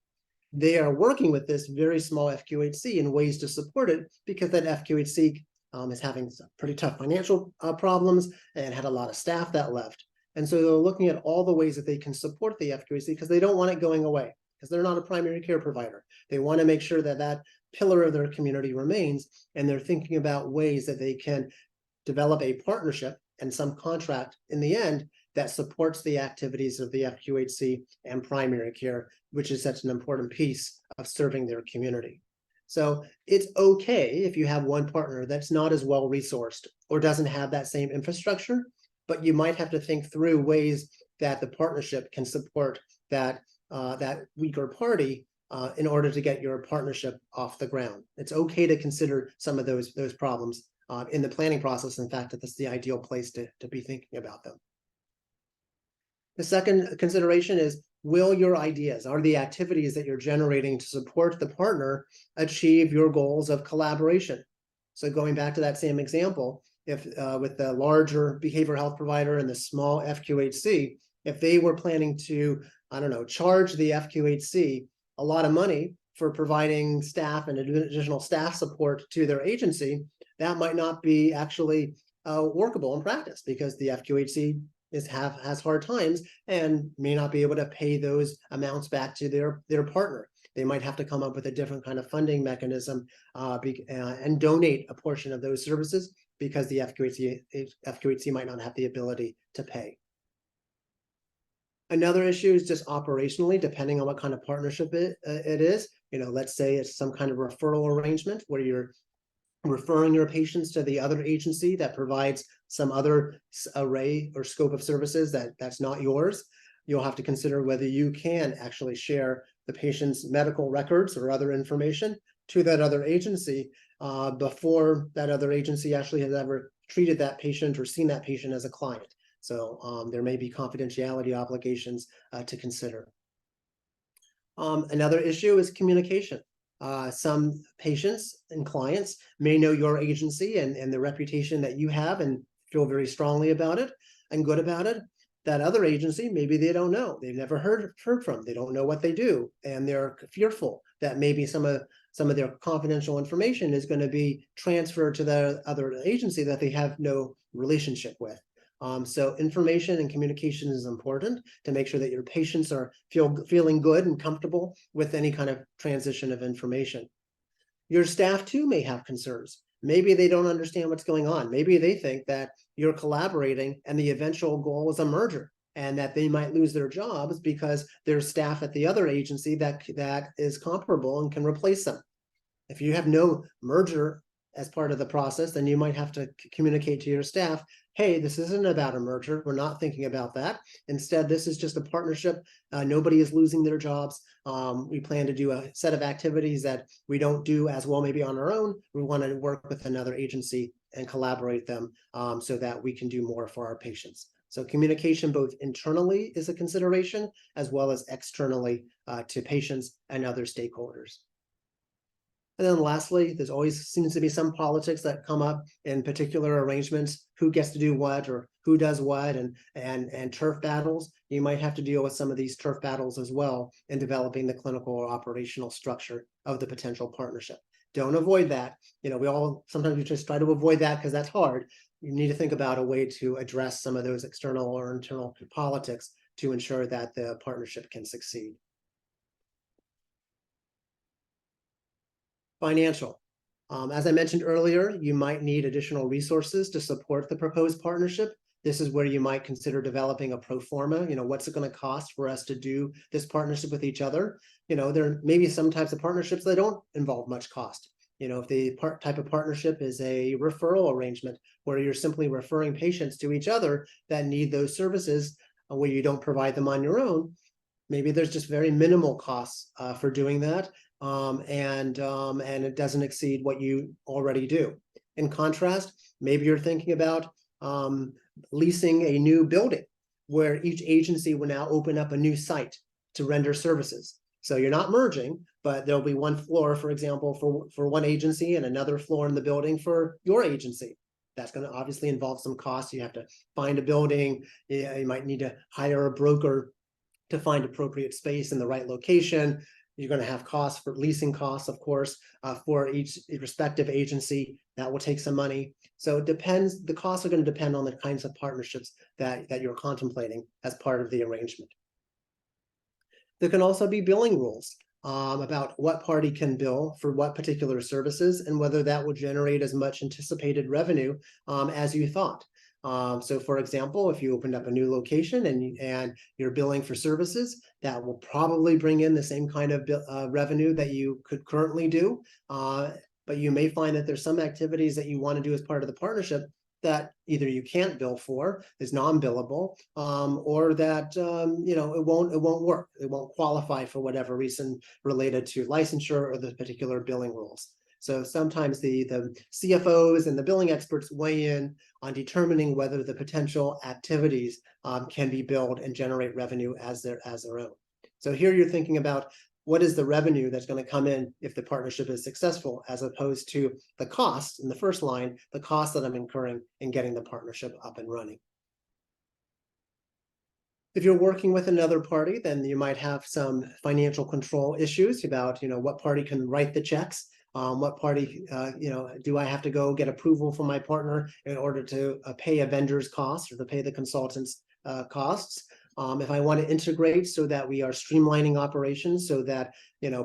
They are working with this very small FQHC in ways to support it because that FQHC is having some pretty tough financial problems and had a lot of staff that left. And so they're looking at all the ways that they can support the FQHC because they don't want it going away, because they're not a primary care provider. They want to make sure that that pillar of their community remains, and they're thinking about ways that they can develop a partnership and some contract in the end that supports the activities of the FQHC and primary care, which is such an important piece of serving their community. So it's okay if you have one partner that's not as well resourced or doesn't have that same infrastructure, but you might have to think through ways that the partnership can support that weaker party in order to get your partnership off the ground. It's okay to consider some of those problems in the planning process. In fact, that's the ideal place to be thinking about them. The second consideration is, will your ideas, are the activities that you're generating to support the partner achieve your goals of collaboration? So going back to that same example, if with the larger behavioral health provider and the small FQHC, if they were planning to, I don't know, charge the FQHC a lot of money for providing staff and additional staff support to their agency, that might not be actually workable in practice, because the FQHC has hard times and may not be able to pay those amounts back to their partner. They might have to come up with a different kind of funding mechanism and donate a portion of those services, because the FQHC might not have the ability to pay. Another issue is just operationally, depending on what kind of partnership it is. Let's say it's some kind of referral arrangement where you're referring your patients to the other agency that provides some other array or scope of services that's not yours. You'll have to consider whether you can actually share the patient's medical records or other information to that other agency before that other agency actually has ever treated that patient or seen that patient as a client. So there may be confidentiality obligations to consider. Another issue is communication. Some patients and clients may know your agency and the reputation that you have and feel very strongly about it and good about it. That other agency, maybe they don't know. They've never heard from. They don't know what they do, and they're fearful that maybe some of their confidential information is going to be transferred to the other agency that they have no relationship with. So information and communication is important to make sure that your patients are feeling good and comfortable with any kind of transition of information. Your staff too may have concerns. Maybe they don't understand what's going on. Maybe they think that you're collaborating and the eventual goal is a merger, and that they might lose their jobs because there's staff at the other agency that is comparable and can replace them. If you have no merger as part of the process, then you might have to communicate to your staff, hey, this isn't about a merger. We're not thinking about that. Instead, this is just a partnership. Nobody is losing their jobs. We plan to do a set of activities that we don't do as well maybe on our own. We want to work with another agency and collaborate them so that we can do more for our patients. So communication both internally is a consideration as well as externally to patients and other stakeholders. And then lastly, there's always seems to be some politics that come up in particular arrangements, who gets to do what or who does what, and turf battles. You might have to deal with some of these turf battles as well in developing the clinical or operational structure of the potential partnership. Don't avoid that. Sometimes we just try to avoid that because that's hard. You need to think about a way to address some of those external or internal politics to ensure that the partnership can succeed. Financial. As I mentioned earlier, you might need additional resources to support the proposed partnership. This is where you might consider developing a pro forma. What's it going to cost for us to do this partnership with each other? There may be some types of partnerships that don't involve much cost. If the type of partnership is a referral arrangement where you're simply referring patients to each other that need those services where you don't provide them on your own, maybe there's just very minimal costs for doing that. And it doesn't exceed what you already do. In contrast, maybe you're thinking about leasing a new building where each agency will now open up a new site to render services. So you're not merging, but there'll be one floor, for example, for one agency and another floor in the building for your agency. That's going to obviously involve some costs. You have to find a building. You might need to hire a broker to find appropriate space in the right location. You're going to have costs for leasing costs, of course, for each respective agency. That will take some money. So it depends. The costs are going to depend on the kinds of partnerships that you're contemplating as part of the arrangement. There can also be billing rules about what party can bill for what particular services and whether that will generate as much anticipated revenue as you thought. So for example, if you opened up a new location and you're billing for services, that will probably bring in the same kind of revenue that you could currently do. But you may find that there's some activities that you want to do as part of the partnership that either you can't bill for, is non-billable, or that it won't work. It won't qualify for whatever reason related to licensure or the particular billing rules. So sometimes the CFOs and the billing experts weigh in on determining whether the potential activities can be billed and generate revenue as their own. So here you're thinking about what is the revenue that's going to come in if the partnership is successful, as opposed to the cost in the first line, the cost that I'm incurring in getting the partnership up and running. If you're working with another party, then you might have some financial control issues about, what party can write the checks. What party, do I have to go get approval from my partner in order to pay a vendor's costs or to pay the consultant's costs? If I want to integrate so that we are streamlining operations so that,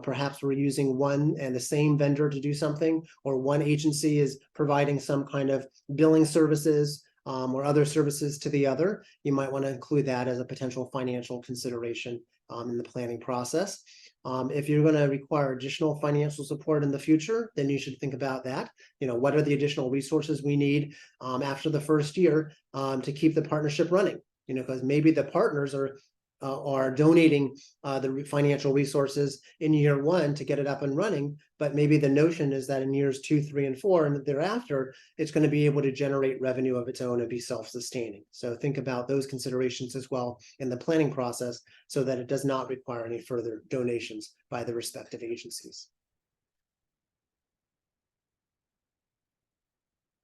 perhaps we're using one and the same vendor to do something, or one agency is providing some kind of billing services or other services to the other, you might want to include that as a potential financial consideration in the planning process. If you're going to require additional financial support in the future, then you should think about that. What are the additional resources we need after the first year to keep the partnership running? Because maybe the partners are donating the financial resources in year one to get it up and running, but maybe the notion is that in years 2, 3, and 4, and thereafter, it's going to be able to generate revenue of its own and be self-sustaining. So think about those considerations as well in the planning process, so that it does not require any further donations by the respective agencies.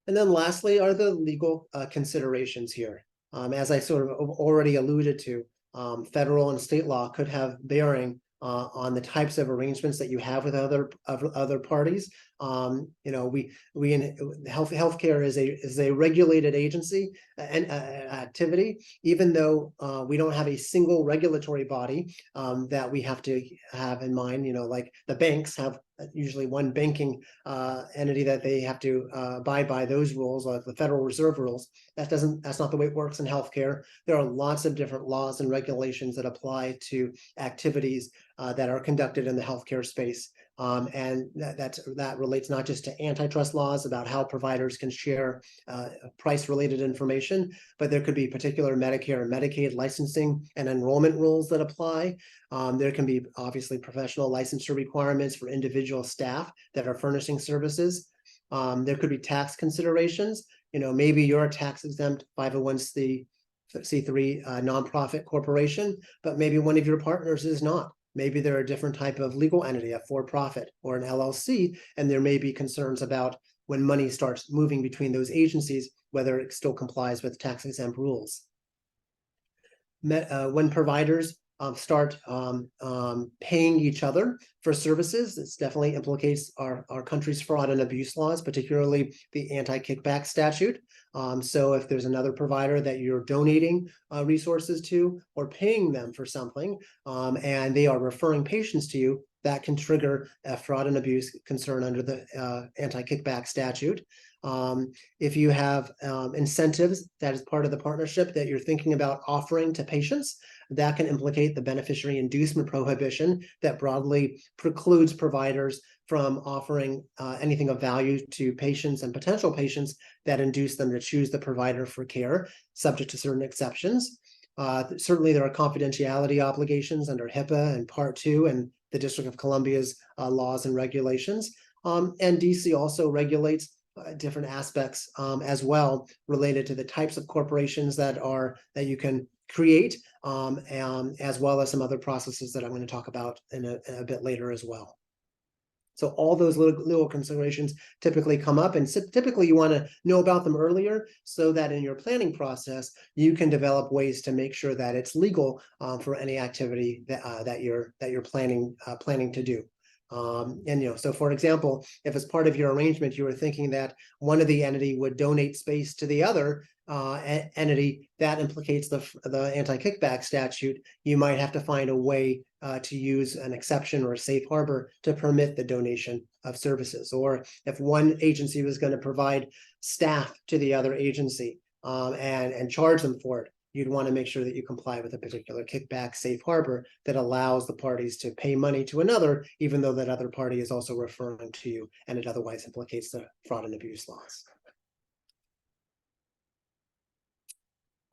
And then lastly are the legal considerations here. As I sort of already alluded to, federal and state law could have bearing on the types of arrangements that you have with other parties. We in healthcare is a regulated agency and activity, even though we don't have a single regulatory body that we have to have in mind. Like the banks have usually one banking entity that they have to abide by those rules, like the Federal Reserve rules. That's not the way it works in healthcare. There are lots of different laws and regulations that apply to activities that are conducted in the healthcare space. And that relates not just to antitrust laws about how providers can share price-related information, but there could be particular Medicare and Medicaid licensing and enrollment rules that apply. There can be obviously professional licensure requirements for individual staff that are furnishing services. There could be tax considerations. Maybe you're a tax-exempt 501c3 nonprofit corporation, but maybe one of your partners is not. Maybe they're a different type of legal entity, a for-profit or an LLC, and there may be concerns about when money starts moving between those agencies, whether it still complies with tax-exempt rules. When providers start paying each other for services, this definitely implicates our country's fraud and abuse laws, particularly the anti-kickback statute. So if there's another provider that you're donating resources to or paying them for something, and they are referring patients to you, that can trigger a fraud and abuse concern under the anti-kickback statute. If you have incentives that is part of the partnership that you're thinking about offering to patients, that can implicate the beneficiary inducement prohibition that broadly precludes providers from offering anything of value to patients and potential patients that induce them to choose the provider for care, subject to certain exceptions. Certainly, there are confidentiality obligations under HIPAA and Part 2 and the District of Columbia's laws and regulations. And DC also regulates different aspects as well related to the types of corporations that you can create, as well as some other processes that I'm going to talk about in a bit later as well. So all those little considerations typically come up, and typically you want to know about them earlier so that in your planning process you can develop ways to make sure that it's legal for any activity that you're planning to do. So for example, if as part of your arrangement you were thinking that one of the entity would donate space to the other entity, that implicates the anti-kickback statute, you might have to find a way to use an exception or a safe harbor to permit the donation of services. Or if one agency was going to provide staff to the other agency, and charge them for it, you'd want to make sure that you comply with a particular kickback safe harbor that allows the parties to pay money to another, even though that other party is also referring to you, and it otherwise implicates the fraud and abuse laws.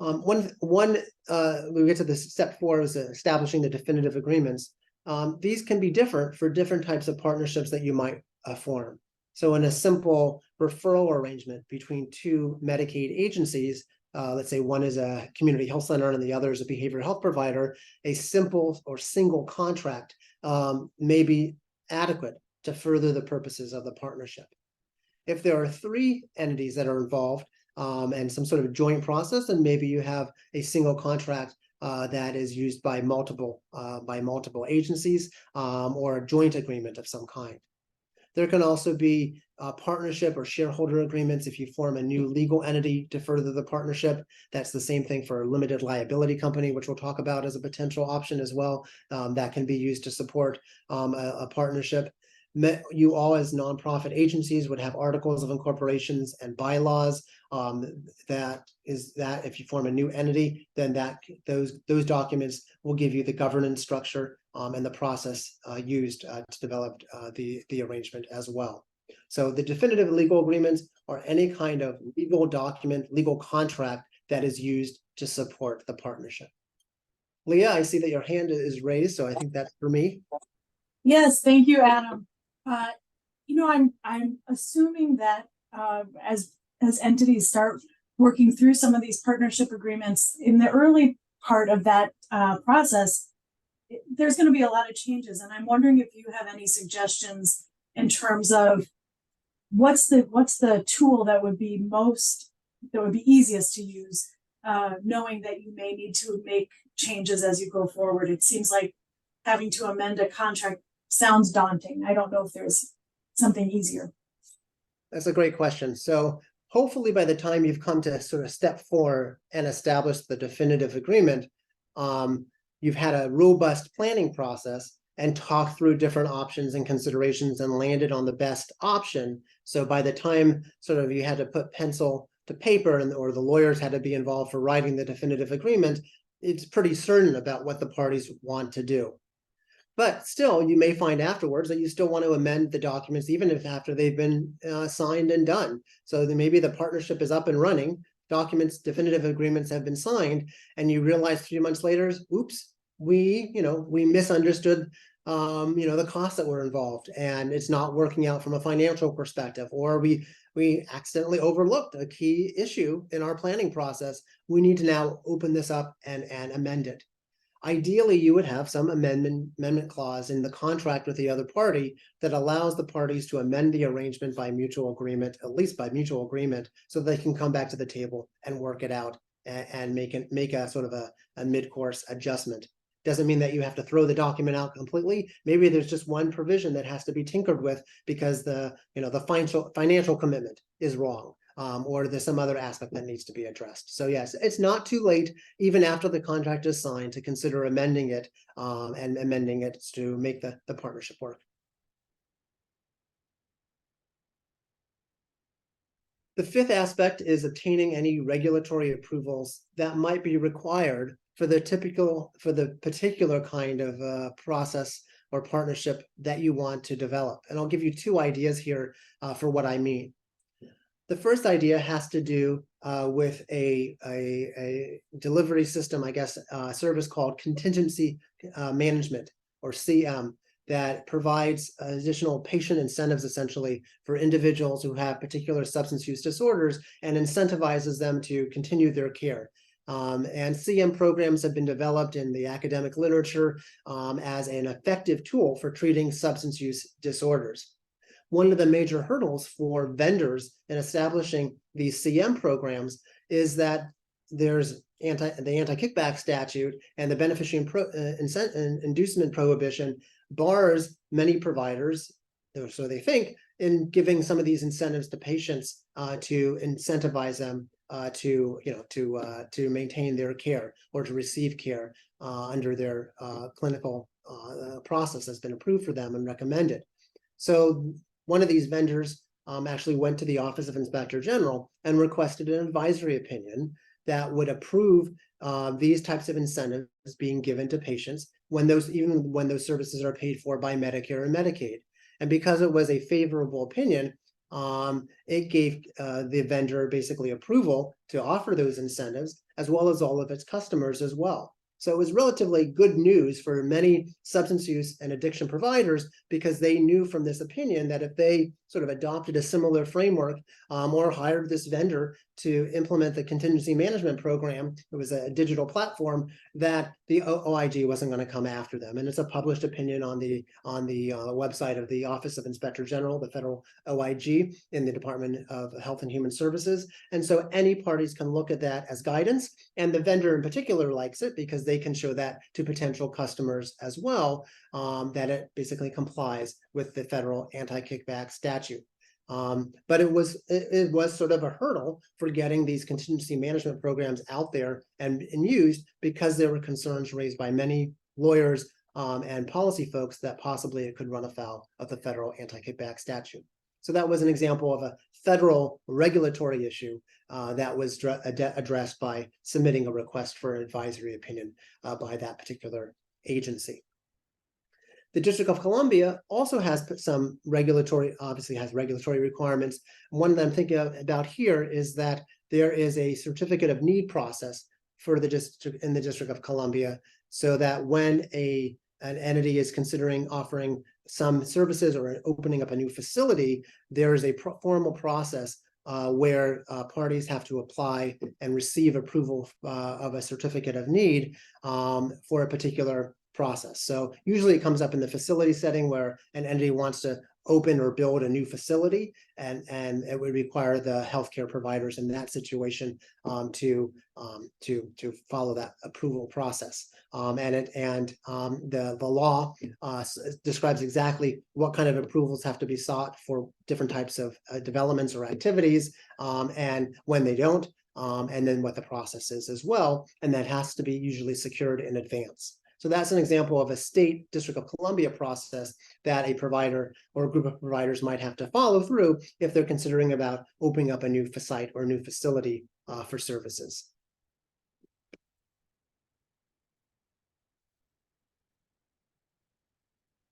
We get to this step 4 is establishing the definitive agreements. These can be different for different types of partnerships that you might form. So in a simple referral arrangement between 2 Medicaid agencies, let's say one is a community health center and the other is a behavioral health provider, a simple or single contract may be adequate to further the purposes of the partnership. If there are 3 entities that are involved, and some sort of joint process, and maybe you have a single contract that is used by multiple agencies, or a joint agreement of some kind. There can also be partnership or shareholder agreements if you form a new legal entity to further the partnership. That's the same thing for a limited liability company, which we'll talk about as a potential option as well. That can be used to support a partnership. You all as nonprofit agencies would have articles of incorporations and bylaws. That if you form a new entity, then those documents will give you the governance structure and the process used to develop the arrangement as well. So the definitive legal agreements are any kind of legal document, legal contract that is used to support the partnership. Leah, I see that your hand is raised, so I think that's for me. Yes, thank you, Adam. I'm assuming that as entities start working through some of these partnership agreements, in the early part of that process, there's going to be a lot of changes, and I'm wondering if you have any suggestions in terms of what's the tool that would be easiest to use, knowing that you may need to make changes as you go forward. It seems like having to amend a contract sounds daunting. I don't know if there's something easier. That's a great question. So hopefully by the time you've come to sort of step 4 and establish the definitive agreement, you've had a robust planning process and talked through different options and considerations and landed on the best option. So by the time sort of you had to put pencil to paper or the lawyers had to be involved for writing the definitive agreement, it's pretty certain about what the parties want to do. But still, you may find afterwards that you still want to amend the documents, even if after they've been signed and done. So then maybe the partnership is up and running, documents, definitive agreements have been signed, and you realize 3 months later, oops, we misunderstood the costs that were involved, and it's not working out from a financial perspective, or we accidentally overlooked a key issue in our planning process. We need to now open this up and amend it. Ideally, you would have some amendment clause in the contract with the other party that allows the parties to amend the arrangement by mutual agreement, at least by mutual agreement, so they can come back to the table and work it out and make a sort of a mid-course adjustment. Doesn't mean that you have to throw the document out completely. Maybe there's just one provision that has to be tinkered with because the financial commitment is wrong. Or there's some other aspect that needs to be addressed. So yes, it's not too late, even after the contract is signed, to consider amending it and amending it to make the partnership work. The 5th aspect is obtaining any regulatory approvals that might be required for the particular kind of process or partnership that you want to develop. And I'll give you 2 ideas here for what I mean. The first idea has to do with a delivery system, I guess, service called contingency management, or CM, that provides additional patient incentives essentially for individuals who have particular substance use disorders and incentivizes them to continue their care. And CM programs have been developed in the academic literature as an effective tool for treating substance use disorders. One of the major hurdles for vendors in establishing these CM programs is that there's the anti-kickback statute, and the beneficiary inducement prohibition bars many providers, so they think, in giving some of these incentives to patients to incentivize them to maintain their care or to receive care under their clinical process that's been approved for them and recommended. So one of these vendors actually went to the Office of Inspector General and requested an advisory opinion that would approve these types of incentives being given to patients even when those services are paid for by Medicare and Medicaid. And because it was a favorable opinion, it gave the vendor basically approval to offer those incentives, as well as all of its customers as well. So it was relatively good news for many substance use and addiction providers, because they knew from this opinion that if they sort of adopted a similar framework or hired this vendor to implement the contingency management program, it was a digital platform, that the OIG wasn't going to come after them. And it's a published opinion on the website of the Office of Inspector General, the federal OIG in the Department of Health and Human Services. And so any parties can look at that as guidance, and the vendor in particular likes it because they can show that to potential customers as well, that it basically complies with the federal anti-kickback statute. But it was sort of a hurdle for getting these contingency management programs out there and used, because there were concerns raised by many lawyers and policy folks that possibly it could run afoul of the federal anti-kickback statute. So that was an example of a federal regulatory issue that was addressed by submitting a request for an advisory opinion by that particular agency. The District of Columbia also has some obviously has regulatory requirements. One that I'm thinking about here is that there is a certificate of need process for the district in the District of Columbia, so that when an entity is considering offering some services or opening up a new facility, there is a formal process where parties have to apply and receive approval of a certificate of need for a particular process. So usually it comes up in the facility setting where an entity wants to open or build a new facility, and it would require the healthcare providers in that situation to follow that approval process. The law describes exactly what kind of approvals have to be sought for different types of developments or activities, and when they don't, and then what the process is as well, and that has to be usually secured in advance. So that's an example of a state District of Columbia process that a provider or a group of providers might have to follow through if they're considering about opening up a new site or a new facility for services.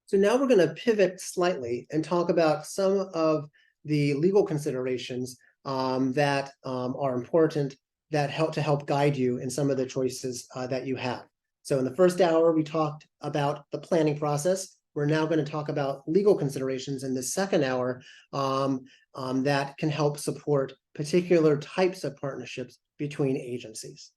So now we're going to pivot slightly and talk about some of the legal considerations that are important, that help guide you in some of the choices that you have. So in the first hour, we talked about the planning process. We're now going to talk about legal considerations in the second hour that can help support particular types of partnerships between agencies.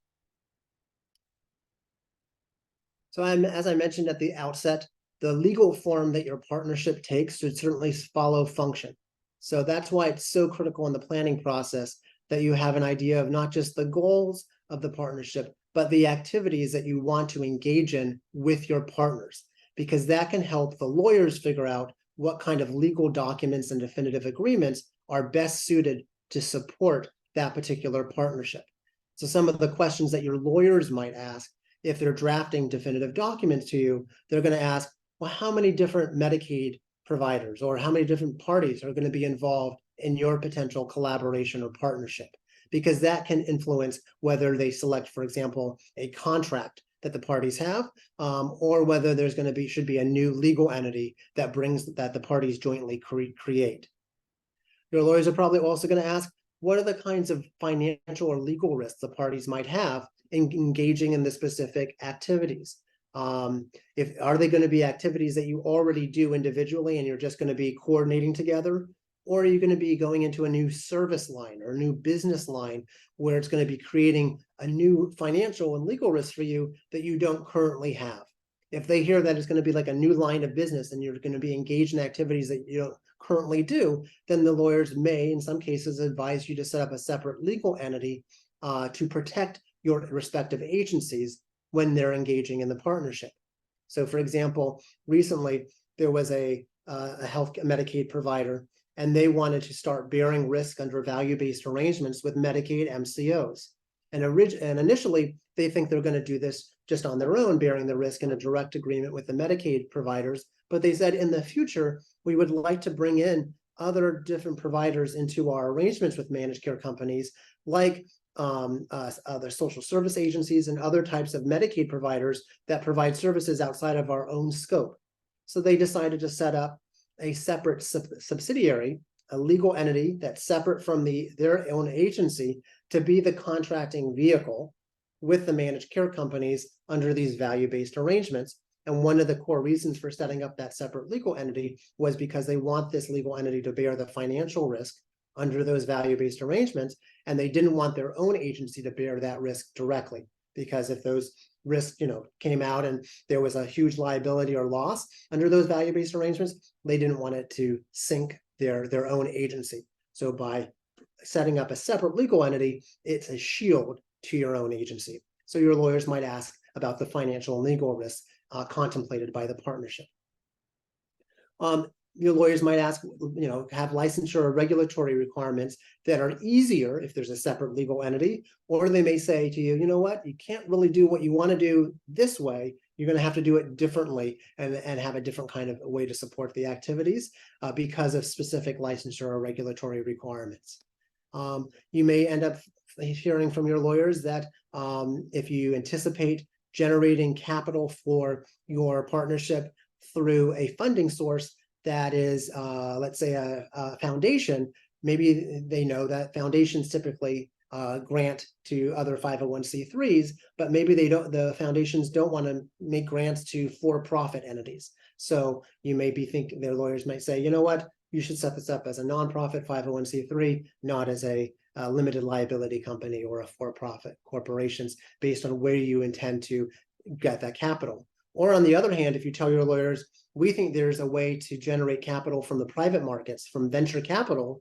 So as I mentioned at the outset, the legal form that your partnership takes should certainly follow function. So that's why it's so critical in the planning process that you have an idea of not just the goals of the partnership, but the activities that you want to engage in with your partners, because that can help the lawyers figure out what kind of legal documents and definitive agreements are best suited to support that particular partnership. So some of the questions that your lawyers might ask if they're drafting definitive documents to you, they're going to ask, well, how many different Medicaid providers or how many different parties are going to be involved in your potential collaboration or partnership? Because that can influence whether they select, for example, a contract that the parties have, or whether there's going to should be a new legal entity that the parties jointly create. Your lawyers are probably also going to ask, what are the kinds of financial or legal risks the parties might have in engaging in the specific activities? Are they going to be activities that you already do individually and you're just going to be coordinating together? Or are you going to be going into a new service line or a new business line where it's going to be creating a new financial and legal risk for you that you don't currently have? If they hear that it's going to be like a new line of business and you're going to be engaged in activities that you don't currently do, then the lawyers may, in some cases, advise you to set up a separate legal entity to protect your respective agencies when they're engaging in the partnership. So, for example, recently there was a Medicaid provider, and they wanted to start bearing risk under value-based arrangements with Medicaid MCOs. And initially, they think they're going to do this just on their own, bearing the risk in a direct agreement with the Medicaid providers. But they said in the future, we would like to bring in other different providers into our arrangements with managed care companies, like other social service agencies and other types of Medicaid providers that provide services outside of our own scope. So they decided to set up a separate subsidiary, a legal entity that's separate from their own agency, to be the contracting vehicle with the managed care companies under these value-based arrangements. And one of the core reasons for setting up that separate legal entity was because they want this legal entity to bear the financial risk under those value-based arrangements, and they didn't want their own agency to bear that risk directly, because if those risks, came out and there was a huge liability or loss under those value-based arrangements, they didn't want it to sink their own agency. So by setting up a separate legal entity, it's a shield to your own agency. So your lawyers might ask about the financial and legal risks contemplated by the partnership. Your lawyers might ask, have licensure or regulatory requirements that are easier if there's a separate legal entity, or they may say to you, you know what, you can't really do what you want to do this way. You're going to have to do it differently and have a different kind of way to support the activities because of specific licensure or regulatory requirements. You may end up hearing from your lawyers that if you anticipate generating capital for your partnership through a funding source that is, let's say, a foundation, maybe they know that foundations typically grant to other 501c3s, but maybe the foundations don't want to make grants to for-profit entities. So you may be thinking, their lawyers might say, you know what, you should set this up as a nonprofit 501c3, not as a limited liability company or a for-profit corporations, based on where you intend to get that capital. Or on the other hand, if you tell your lawyers, we think there's a way to generate capital from the private markets, from venture capital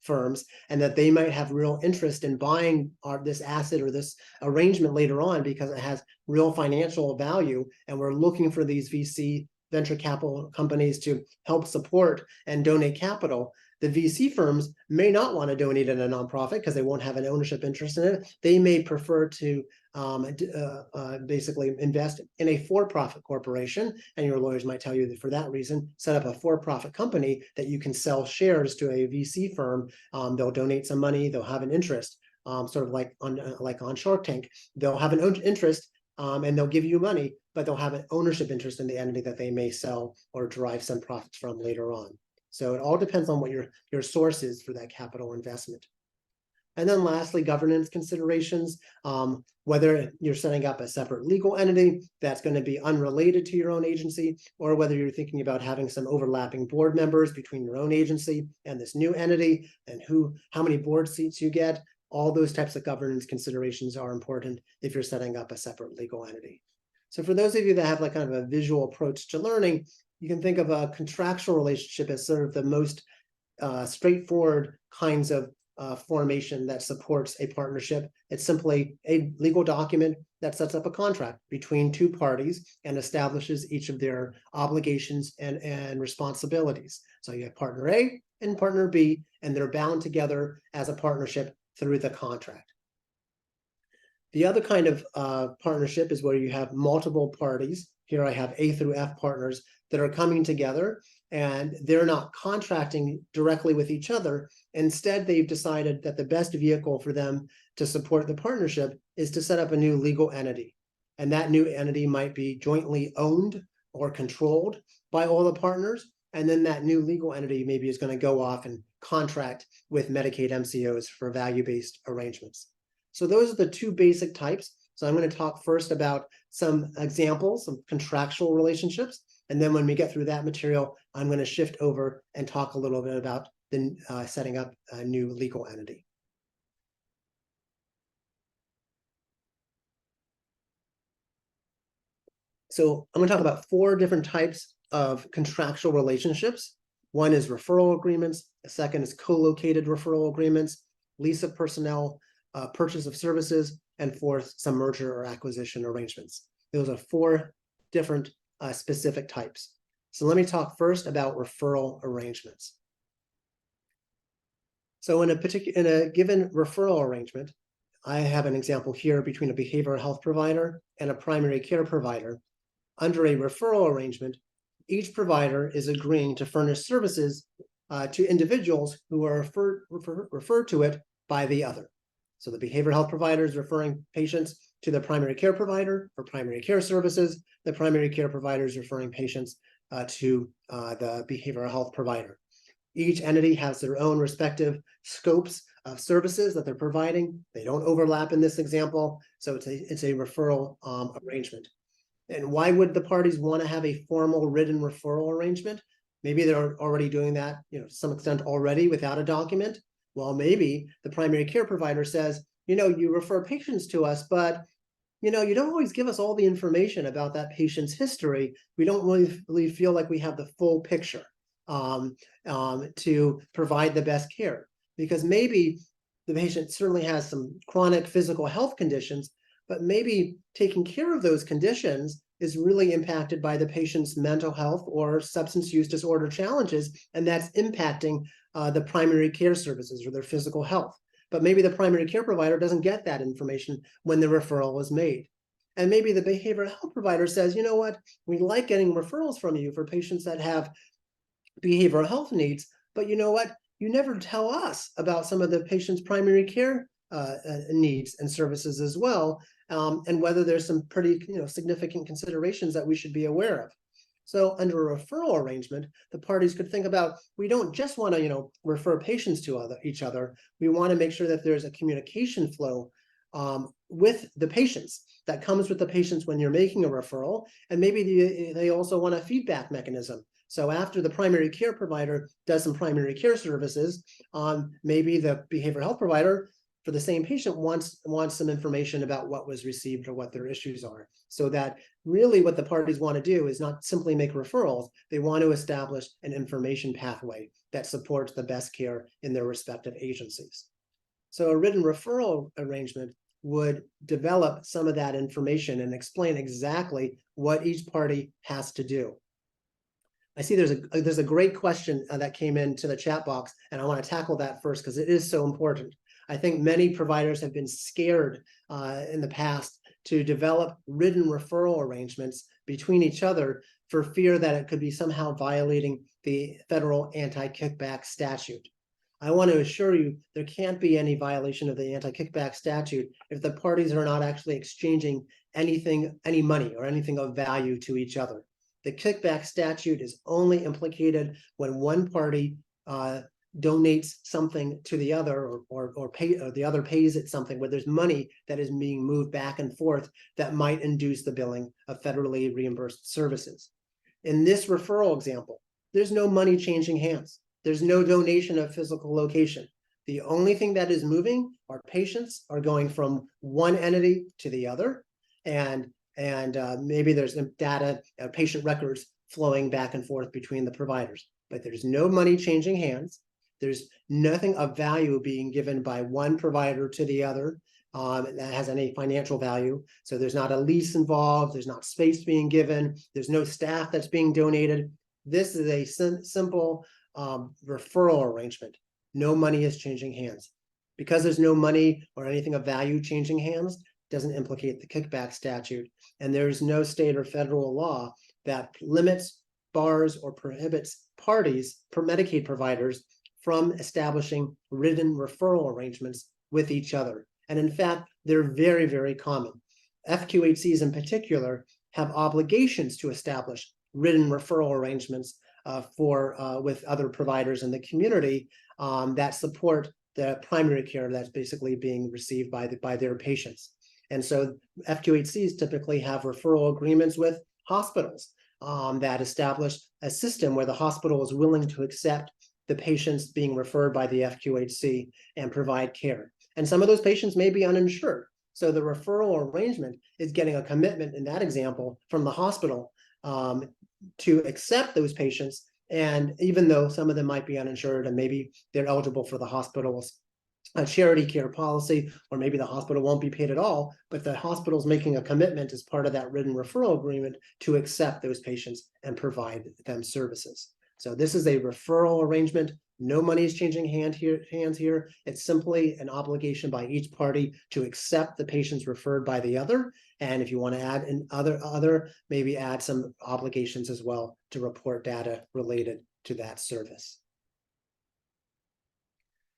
firms, and that they might have real interest in buying this asset or this arrangement later on because it has real financial value, and we're looking for these VC venture capital companies to help support and donate capital. The VC firms may not want to donate in a nonprofit because they won't have an ownership interest in it. They may prefer to basically invest in a for-profit corporation, and your lawyers might tell you that for that reason, set up a for-profit company that you can sell shares to a VC firm. They'll donate some money, they'll have an interest, sort of like on Shark Tank. They'll have an interest and they'll give you money, but they'll have an ownership interest in the entity that they may sell or derive some profits from later on. So it all depends on what your source is for that capital investment. And then lastly, governance considerations, whether you're setting up a separate legal entity that's going to be unrelated to your own agency, or whether you're thinking about having some overlapping board members between your own agency and this new entity, and how many board seats you get. All those types of governance considerations are important if you're setting up a separate legal entity. So for those of you that have like kind of a visual approach to learning, you can think of a contractual relationship as sort of the most straightforward kinds of formation that supports a partnership. It's simply a legal document that sets up a contract between two parties and establishes each of their obligations and responsibilities. So you have partner A and partner B, and they're bound together as a partnership through the contract. The other kind of partnership is where you have multiple parties. Here I have A through F partners that are coming together, and they're not contracting directly with each other. Instead, they've decided that the best vehicle for them to support the partnership is to set up a new legal entity. And that new entity might be jointly owned or controlled by all the partners. And then that new legal entity maybe is going to go off and contract with Medicaid MCOs for value-based arrangements. So those are the two basic types. So I'm going to talk first about some examples, some contractual relationships. And then when we get through that material, I'm going to shift over and talk a little bit about the setting up a new legal entity. So I'm going to talk about 4 different types of contractual relationships. One is referral agreements. The second is co-located referral agreements, lease of personnel, purchase of services, and 4th, some merger or acquisition arrangements. Those are 4 different specific types. So let me talk first about referral arrangements. So in a given referral arrangement, I have an example here between a behavioral health provider and a primary care provider. Under a referral arrangement, each provider is agreeing to furnish services to individuals who are referred to it by the other. So the behavioral health provider is referring patients to the primary care provider for primary care services. The primary care provider is referring patients to the behavioral health provider. Each entity has their own respective scopes of services that they're providing. They don't overlap in this example, so it's a referral arrangement. And why would the parties want to have a formal written referral arrangement? Maybe they're already doing that, to some extent already without a document. Well, maybe the primary care provider says, you refer patients to us, but you don't always give us all the information about that patient's history. We don't really feel like we have the full picture to provide the best care, because maybe the patient certainly has some chronic physical health conditions, but maybe taking care of those conditions is really impacted by the patient's mental health or substance use disorder challenges, and that's impacting the primary care services or their physical health. But maybe the primary care provider doesn't get that information when the referral is made. And maybe the behavioral health provider says, what, we like getting referrals from you for patients that have behavioral health needs, but what, you never tell us about some of the patient's primary care needs and services as well, and whether there's some pretty significant considerations that we should be aware of. So under a referral arrangement, the parties could think about, we don't just want to refer patients to each other. We want to make sure that there's a communication flow with the patients that comes with the patients when you're making a referral, and maybe they also want a feedback mechanism. So after the primary care provider does some primary care services, maybe the behavioral health provider for the same patient wants some information about what was received or what their issues are. So that really what the parties want to do is not simply make referrals, they want to establish an information pathway that supports the best care in their respective agencies. So a written referral arrangement would develop some of that information and explain exactly what each party has to do. I see there's a great question that came into the chat box, and I want to tackle that first because it is so important. I think many providers have been scared in the past to develop written referral arrangements between each other for fear that it could be somehow violating the federal anti-kickback statute. I want to assure you there can't be any violation of the anti-kickback statute if the parties are not actually exchanging any money or anything of value to each other. The kickback statute is only implicated when one party donates something to the other, or the other pays it something, where there's money that is being moved back and forth that might induce the billing of federally reimbursed services. In this referral example, there's no money changing hands. There's no donation of physical location. The only thing that is moving are patients are going from one entity to the other, and maybe there's data, patient records flowing back and forth between the providers, but there's no money changing hands. There's nothing of value being given by one provider to the other that has any financial value. So there's not a lease involved. There's not space being given. There's no staff that's being donated. This is a simple referral arrangement. No money is changing hands. Because there's no money or anything of value changing hands, doesn't implicate the kickback statute. And there's no state or federal law that limits, bars, or prohibits parties, Medicaid providers, from establishing written referral arrangements with each other. And in fact, they're very, very common. FQHCs in particular have obligations to establish written referral arrangements with other providers in the community that support the primary care that's basically being received by their patients. And so FQHCs typically have referral agreements with hospitals that establish a system where the hospital is willing to accept the patients being referred by the FQHC and provide care. And some of those patients may be uninsured. So the referral arrangement is getting a commitment in that example from the hospital to accept those patients. And even though some of them might be uninsured and maybe they're eligible for the hospital's charity care policy, or maybe the hospital won't be paid at all, but the hospital's making a commitment as part of that written referral agreement to accept those patients and provide them services. So this is a referral arrangement. No money is changing hands here. It's simply an obligation by each party to accept the patients referred by the other. And if you want to add in other, maybe add some obligations as well to report data related to that service.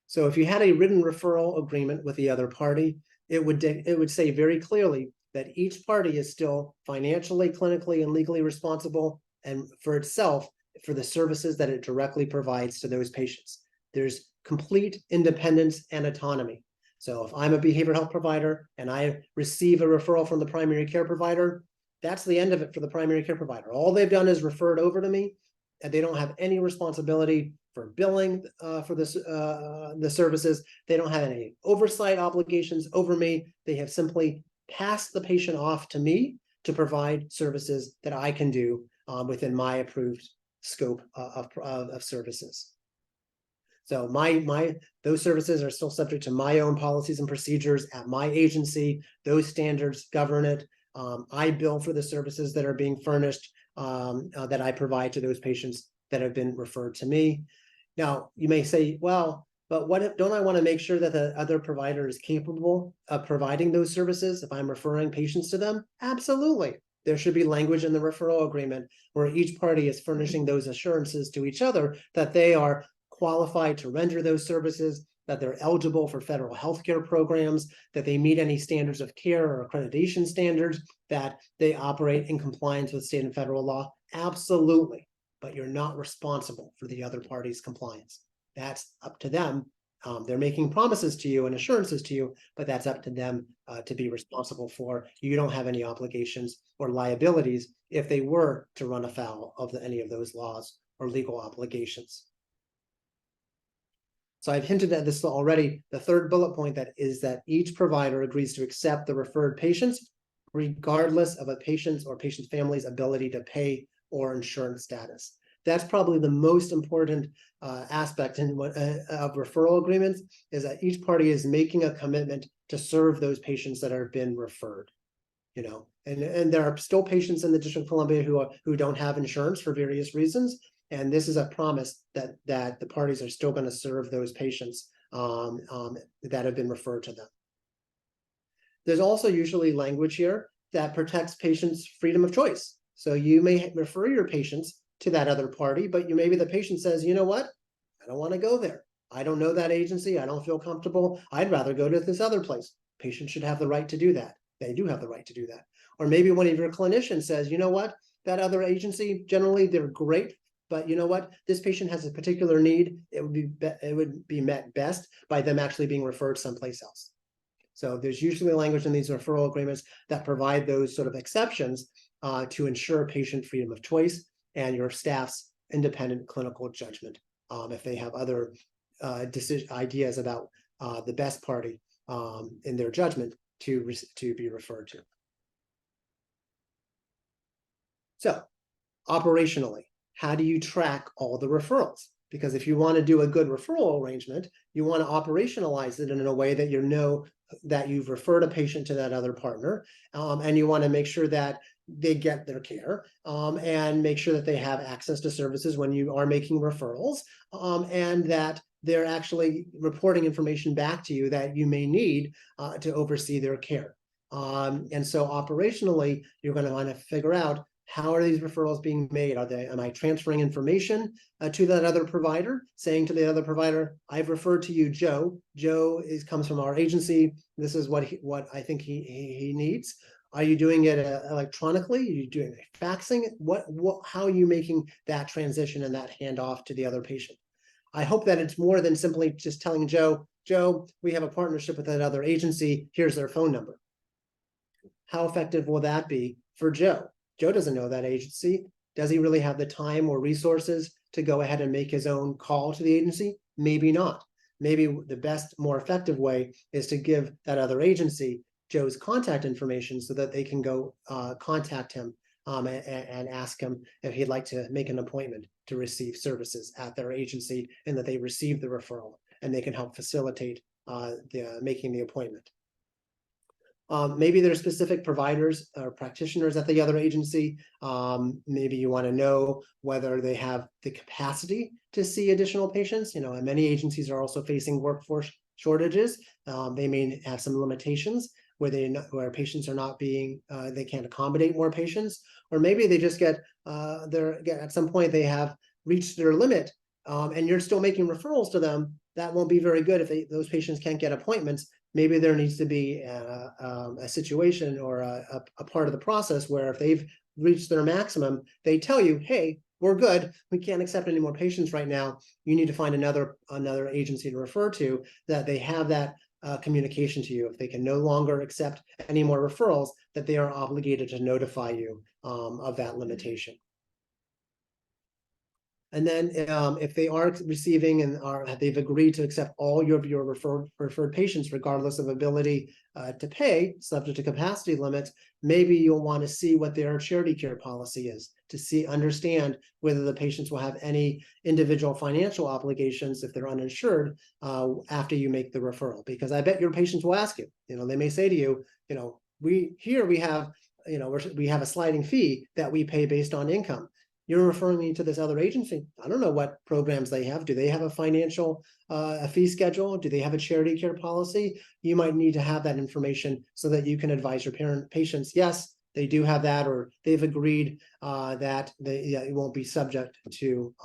So if you had a written referral agreement with the other party, it would say very clearly that each party is still financially, clinically, and legally responsible and for itself for the services that it directly provides to those patients. There's complete independence and autonomy. So if I'm a behavioral health provider and I receive a referral from the primary care provider, that's the end of it for the primary care provider. All they've done is refer it over to me, and they don't have any responsibility for billing for this, the services. They don't have any oversight obligations over me. They have simply passed the patient off to me to provide services that I can do within my approved scope of services. So those services are still subject to my own policies and procedures at my agency. Those standards govern it. I bill for the services that are being furnished that I provide to those patients that have been referred to me. Now, you may say, well, but what if, don't I want to make sure that the other provider is capable of providing those services if I'm referring patients to them? Absolutely. There should be language in the referral agreement where each party is furnishing those assurances to each other that they are qualified to render those services, that they're eligible for federal healthcare programs, that they meet any standards of care or accreditation standards, that they operate in compliance with state and federal law. Absolutely. But you're not responsible for the other party's compliance. That's up to them. They're making promises to you and assurances to you, but that's up to them to be responsible for. You don't have any obligations or liabilities if they were to run afoul of any of those laws or legal obligations. So I've hinted at this already. The third bullet point that is that each provider agrees to accept the referred patients, regardless of a patient's or patient's family's ability to pay or insurance status. That's probably the most important aspect of referral agreements, is that each party is making a commitment to serve those patients that have been referred. You know, and there are still patients in the District of Columbia who don't have insurance for various reasons, and this is a promise that the parties are still going to serve those patients that have been referred to them. There's also usually language here that protects patients' freedom of choice. So you may refer your patients to that other party, but maybe the patient says, you know what, I don't want to go there. I don't know that agency. I don't feel comfortable. I'd rather go to this other place. Patients should have the right to do that. They do have the right to do that. Or maybe one of your clinicians says, you know what, that other agency, generally they're great, but you know what, this patient has a particular need. It would be met best by them actually being referred someplace else. So there's usually language in these referral agreements that provide those sort of exceptions to ensure patient freedom of choice and your staff's independent clinical judgment if they have other ideas about the best party in their judgment to be referred to. So operationally, how do you track all the referrals? Because if you want to do a good referral arrangement, you want to operationalize it in a way that you know that you've referred a patient to that other partner, and you want to make sure that they get their care and make sure that they have access to services when you are making referrals, and that they're actually reporting information back to you that you may need to oversee their care. And so operationally, you're going to want to figure out, how are these referrals being made? Am I transferring information to that other provider, saying to the other provider, I've referred to you, Joe. Joe comes from our agency. This is what I think he needs. Are you doing it electronically? Are you doing it faxing? How are you making that transition and that handoff to the other patient? I hope that it's more than simply just telling Joe, we have a partnership with that other agency. Here's their phone number. How effective will that be for Joe? Joe doesn't know that agency. Does he really have the time or resources to go ahead and make his own call to the agency? Maybe not. Maybe the best, more effective way is to give that other agency Joe's contact information so that they can go contact him and ask him if he'd like to make an appointment to receive services at their agency, and that they receive the referral and they can help facilitate making the appointment. Maybe there's specific providers or practitioners at the other agency. Maybe you want to know whether they have the capacity to see additional patients. You know, and many agencies are also facing workforce shortages. They may have some limitations where patients are not being, they can't accommodate more patients, or maybe they just at some point they have reached their limit, and you're still making referrals to them, that won't be very good if those patients can't get appointments. Maybe there needs to be a situation or a part of the process where if they've reached their maximum, they tell you, hey, we're good. We can't accept any more patients right now. You need to find another agency to refer to, that they have that communication to you. If they can no longer accept any more referrals, that they are obligated to notify you of that limitation. And then if they are receiving and they've agreed to accept all your referred patients, regardless of ability to pay, subject to capacity limits, maybe you'll want to see what their charity care policy is, to understand whether the patients will have any individual financial obligations if they're uninsured after you make the referral. Because I bet your patients will ask you, they may say to you, we have a sliding fee that we pay based on income. You're referring me to this other agency. I don't know what programs they have. Do they have a financial a fee schedule? Do they have a charity care policy? You might need to have that information so that you can advise your patients, yes, they do have that, or they've agreed that it won't be subject to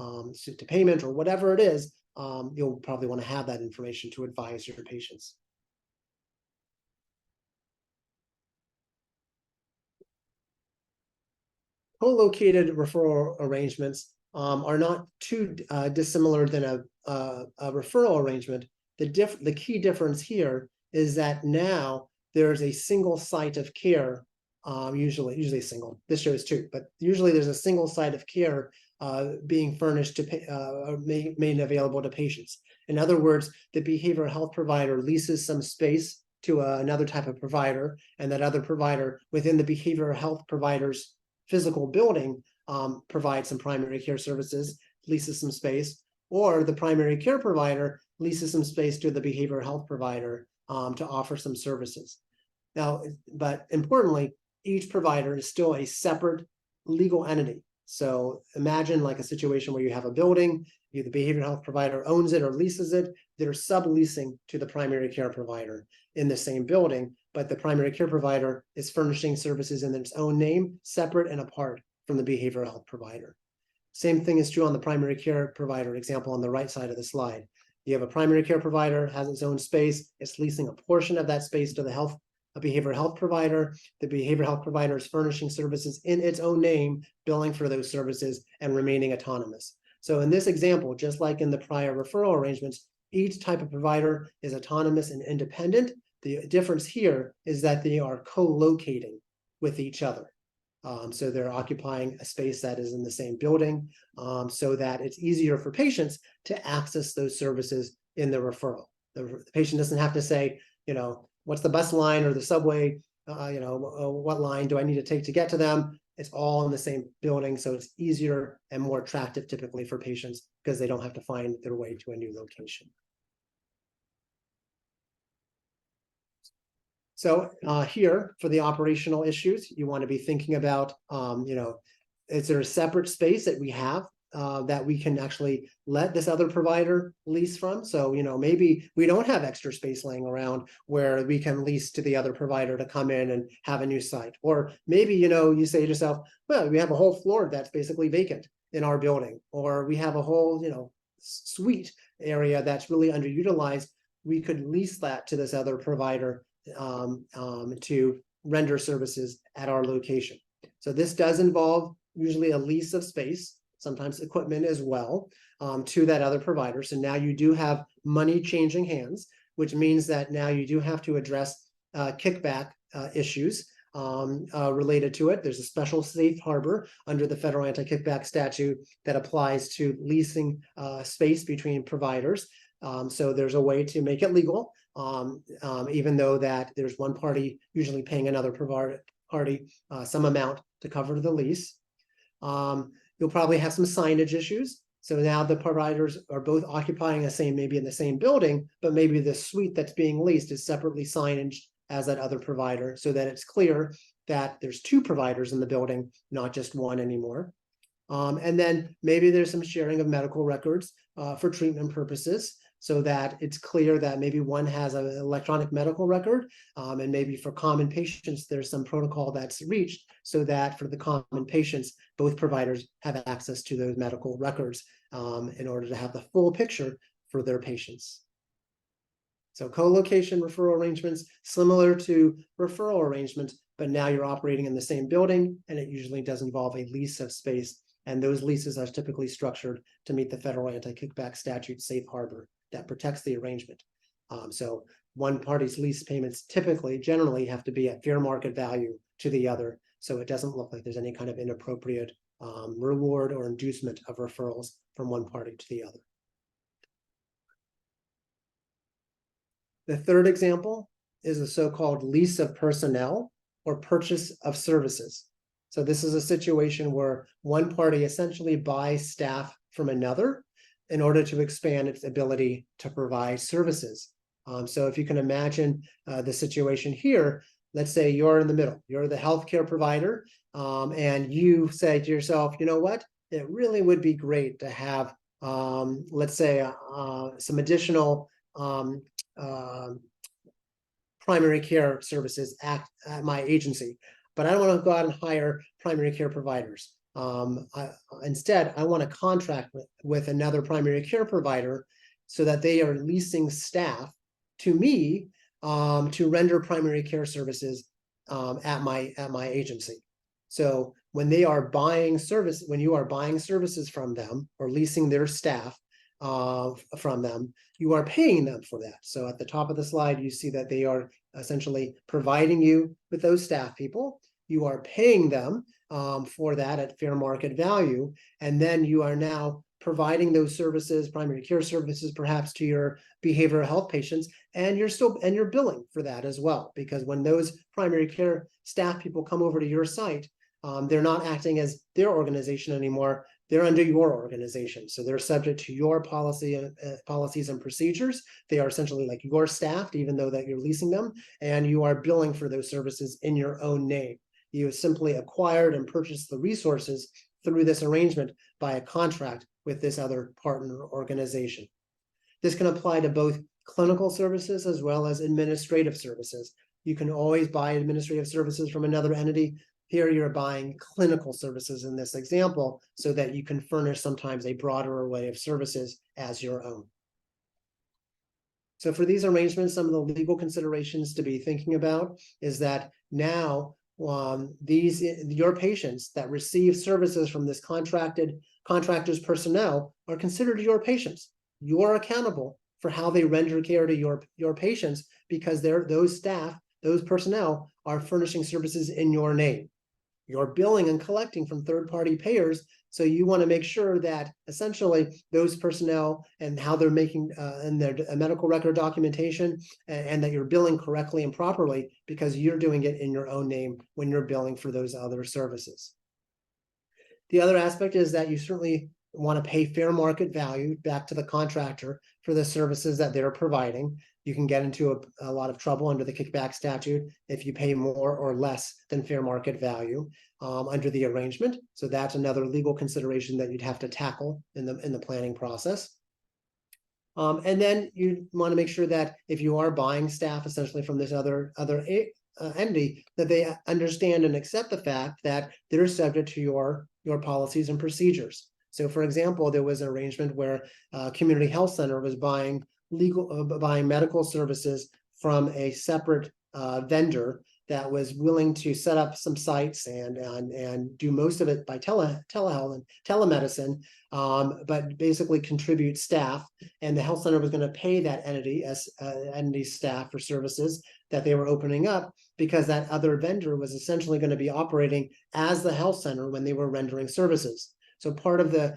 payment, or whatever it is. You'll probably want to have that information to advise your patients. Co-located referral arrangements are not too dissimilar than a referral arrangement. The key difference here is that now there's a single site of care, usually single. This shows two, but usually there's a single site of care being furnished to made available to patients. In other words, the behavioral health provider leases some space to another type of provider, and that other provider within the behavioral health provider's physical building provides some primary care services, leases some space, or the primary care provider leases some space to the behavioral health provider to offer some services. Now, but importantly, each provider is still a separate legal entity. So imagine like a situation where you have a building, the behavioral health provider owns it or leases it, they're subleasing to the primary care provider in the same building, but the primary care provider is furnishing services in its own name, separate and apart from the behavioral health provider. Same thing is true on the primary care provider example on the right side of the slide. You have a primary care provider, has its own space, it's leasing a portion of that space to the behavioral health provider. The behavioral health provider is furnishing services in its own name, billing for those services, and remaining autonomous. So in this example, just like in the prior referral arrangements, each type of provider is autonomous and independent. The difference here is that they are co-locating with each other. So they're occupying a space that is in the same building so that it's easier for patients to access those services in the referral. The patient doesn't have to say, what's the bus line or the subway, what line do I need to take to get to them? It's all in the same building, so it's easier and more attractive typically for patients because they don't have to find their way to a new location. So here, for the operational issues, you want to be thinking about, is there a separate space that we have that we can actually let this other provider lease from? So, maybe we don't have extra space laying around where we can lease to the other provider to come in and have a new site. Or maybe, you say to yourself, well, we have a whole floor that's basically vacant in our building, or we have a whole, suite area that's really underutilized. We could lease that to this other provider to render services at our location. So this does involve usually a lease of space, sometimes equipment as well, to that other provider. So now you do have money changing hands, which means that now you do have to address kickback issues related to it. There's a special safe harbor under the federal anti-kickback statute that applies to leasing space between providers. So there's a way to make it legal, even though that there's one party usually paying another party some amount to cover the lease. You'll probably have some signage issues. So now the providers are both occupying maybe in the same building, but maybe the suite that's being leased is separately signaged as that other provider, so that it's clear that there's two providers in the building, not just one anymore. And then maybe there's some sharing of medical records for treatment purposes, so that it's clear that maybe one has an electronic medical record, and maybe for common patients, there's some protocol that's reached so that for the common patients, both providers have access to those medical records in order to have the full picture for their patients. So co-location referral arrangements, similar to referral arrangements, but now you're operating in the same building, and it usually does involve a lease of space. And those leases are typically structured to meet the federal anti-kickback statute safe harbor that protects the arrangement. So one party's lease payments generally have to be at fair market value to the other. So it doesn't look like there's any kind of inappropriate reward or inducement of referrals from one party to the other. The third example is a so-called lease of personnel or purchase of services. So this is a situation where one party essentially buys staff from another in order to expand its ability to provide services. So if you can imagine the situation here, let's say you're in the middle, you're the healthcare provider, and you say to yourself, you know what, it really would be great to have, let's say, some additional primary care services at my agency, but I don't want to go out and hire primary care providers. Instead, I want to contract with another primary care provider so that they are leasing staff to me to render primary care services at my agency. So when you are buying services from them or leasing their staff from them, you are paying them for that. So at the top of the slide, you see that they are essentially providing you with those staff people. You are paying them for that at fair market value. And then you are now providing those services, primary care services, perhaps to your behavioral health patients, and you're billing for that as well. Because when those primary care staff people come over to your site, they're not acting as their organization anymore. They're under your organization. So they're subject to your policies and procedures. They are essentially like your staff, even though that you're leasing them, and you are billing for those services in your own name. You have simply acquired and purchased the resources through this arrangement by a contract with this other partner organization. This can apply to both clinical services as well as administrative services. You can always buy administrative services from another entity. Here you're buying clinical services in this example so that you can furnish sometimes a broader array of services as your own. So for these arrangements, some of the legal considerations to be thinking about is that now your patients that receive services from this contractor's personnel are considered your patients. You are accountable for how they render care to your patients because those personnel are furnishing services in your name. You're billing and collecting from third-party payers, so you want to make sure that essentially those personnel and how they're making in their medical record documentation and that you're billing correctly and properly because you're doing it in your own name when you're billing for those other services. The other aspect is that you certainly want to pay fair market value back to the contractor for the services that they're providing. You can get into a lot of trouble under the kickback statute if you pay more or less than fair market value under the arrangement. So that's another legal consideration that you'd have to tackle in the planning process. And then you want to make sure that if you are buying staff essentially from this other entity, that they understand and accept the fact that they're subject to your policies and procedures. So, for example, there was an arrangement where a community health center was buying medical services from a separate vendor that was willing to set up some sites and do most of it by telehealth and telemedicine, but basically contribute staff. And the health center was going to pay that entity as entity staff for services that they were opening up because that other vendor was essentially going to be operating as the health center when they were rendering services. So part of the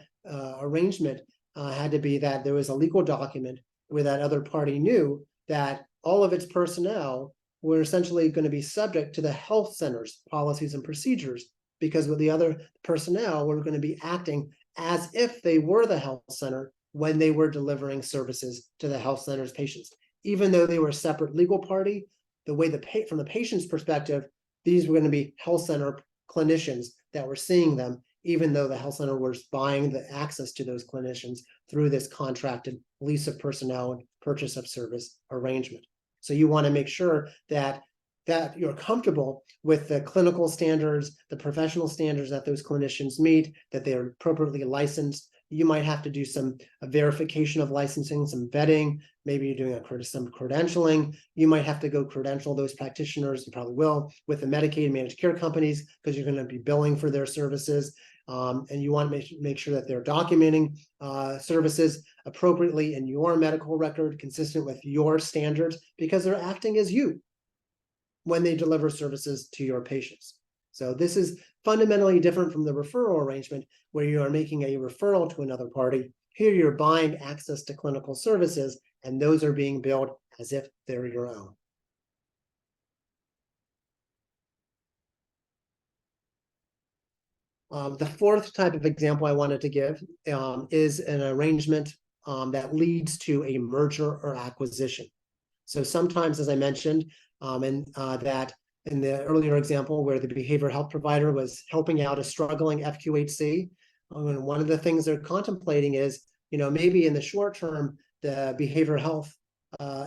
arrangement had to be that there was a legal document where that other party knew that all of its personnel were essentially going to be subject to the health center's policies and procedures because with the other personnel were going to be acting as if they were the health center when they were delivering services to the health center's patients. Even though they were a separate legal party, the way from the patient's perspective, these were going to be health center clinicians that were seeing them, even though the health center was buying the access to those clinicians through this contracted lease of personnel and purchase of service arrangement. So you want to make sure that you're comfortable with the clinical standards, the professional standards that those clinicians meet, that they're appropriately licensed. you might have to do some verification of licensing, some vetting. Maybe you're doing some credentialing. You might have to go credential those practitioners, you probably will, with the Medicaid managed care companies, because you're going to be billing for their services. And you want to make sure that they're documenting services appropriately in your medical record, consistent with your standards, because they're acting as you when they deliver services to your patients. So this is fundamentally different from the referral arrangement, where you are making a referral to another party. Here you're buying access to clinical services, and those are being billed as if they're your own. The fourth type of example I wanted to give is an arrangement that leads to a merger or acquisition. So sometimes, as I mentioned, that in the earlier example where the behavioral health provider was helping out a struggling FQHC, one of the things they're contemplating is, maybe in the short term, the behavioral health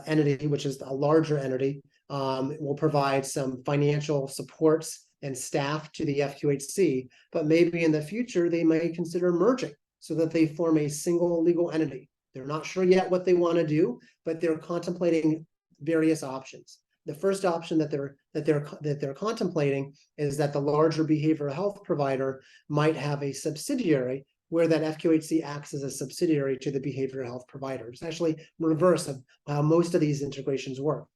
entity, which is a larger entity, will provide some financial supports and staff to the FQHC, but maybe in the future they may consider merging so that they form a single legal entity. They're not sure yet what they want to do, but they're contemplating various options. The first option that they're contemplating is that the larger behavioral health provider might have a subsidiary where that FQHC acts as a subsidiary to the behavioral health provider. It's actually reverse of how most of these integrations work.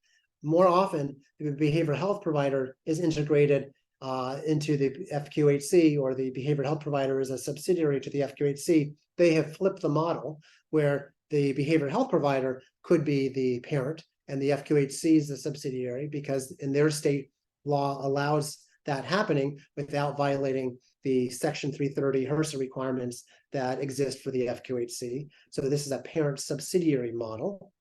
More often, the behavioral health provider is integrated into the FQHC, or the behavioral health provider is a subsidiary to the FQHC. They have flipped the model where the behavioral health provider could be the parent and the FQHC is the subsidiary, because in their state law allows that happening without violating the Section 330 HRSA requirements that exist for the FQHC. So this is a parent subsidiary model.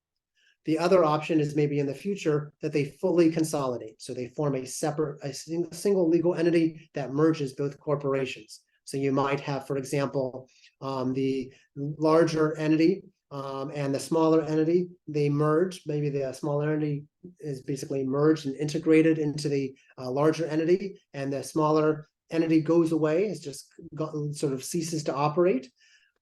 The other option is maybe in the future that they fully consolidate. So they form a single legal entity that merges both corporations. So you might have, for example, the larger entity and the smaller entity, they merge. Maybe the smaller entity is basically merged and integrated into the larger entity, and the smaller entity goes away, it's just sort of ceases to operate.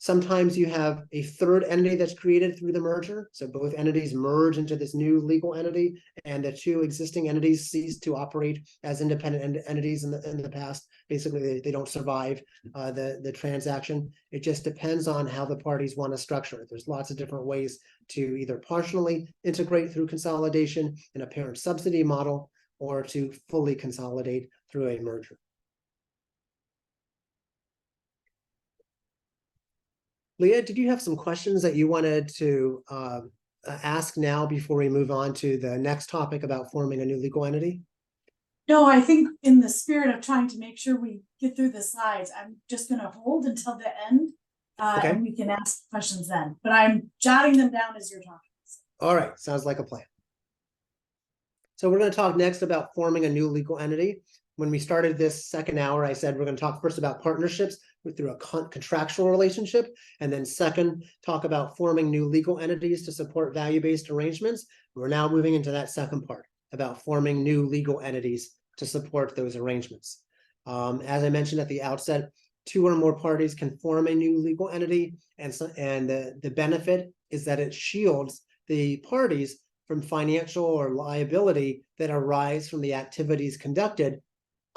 Sometimes you have a third entity that's created through the merger. So both entities merge into this new legal entity, and the two existing entities cease to operate as independent entities in the past. Basically, they don't survive the transaction. It just depends on how the parties want to structure it. There's lots of different ways to either partially integrate through consolidation in a parent subsidy model, or to fully consolidate through a merger. Leah, did you have some questions that you wanted to ask now before we move on to the next topic about forming a new legal entity? No, I think in the spirit of trying to make sure we get through the slides, I'm just going to hold until the end, Okay. and we can ask questions then. But I'm jotting them down as you're talking. All right, sounds like a plan. So we're going to talk next about forming a new legal entity. When we started this second hour, I said we're going to talk first about partnerships through a contractual relationship, and then second, talk about forming new legal entities to support value-based arrangements. We're now moving into that second part about forming new legal entities to support those arrangements. As I mentioned at the outset, two or more parties can form a new legal entity, and the benefit is that it shields the parties from financial or liability that arise from the activities conducted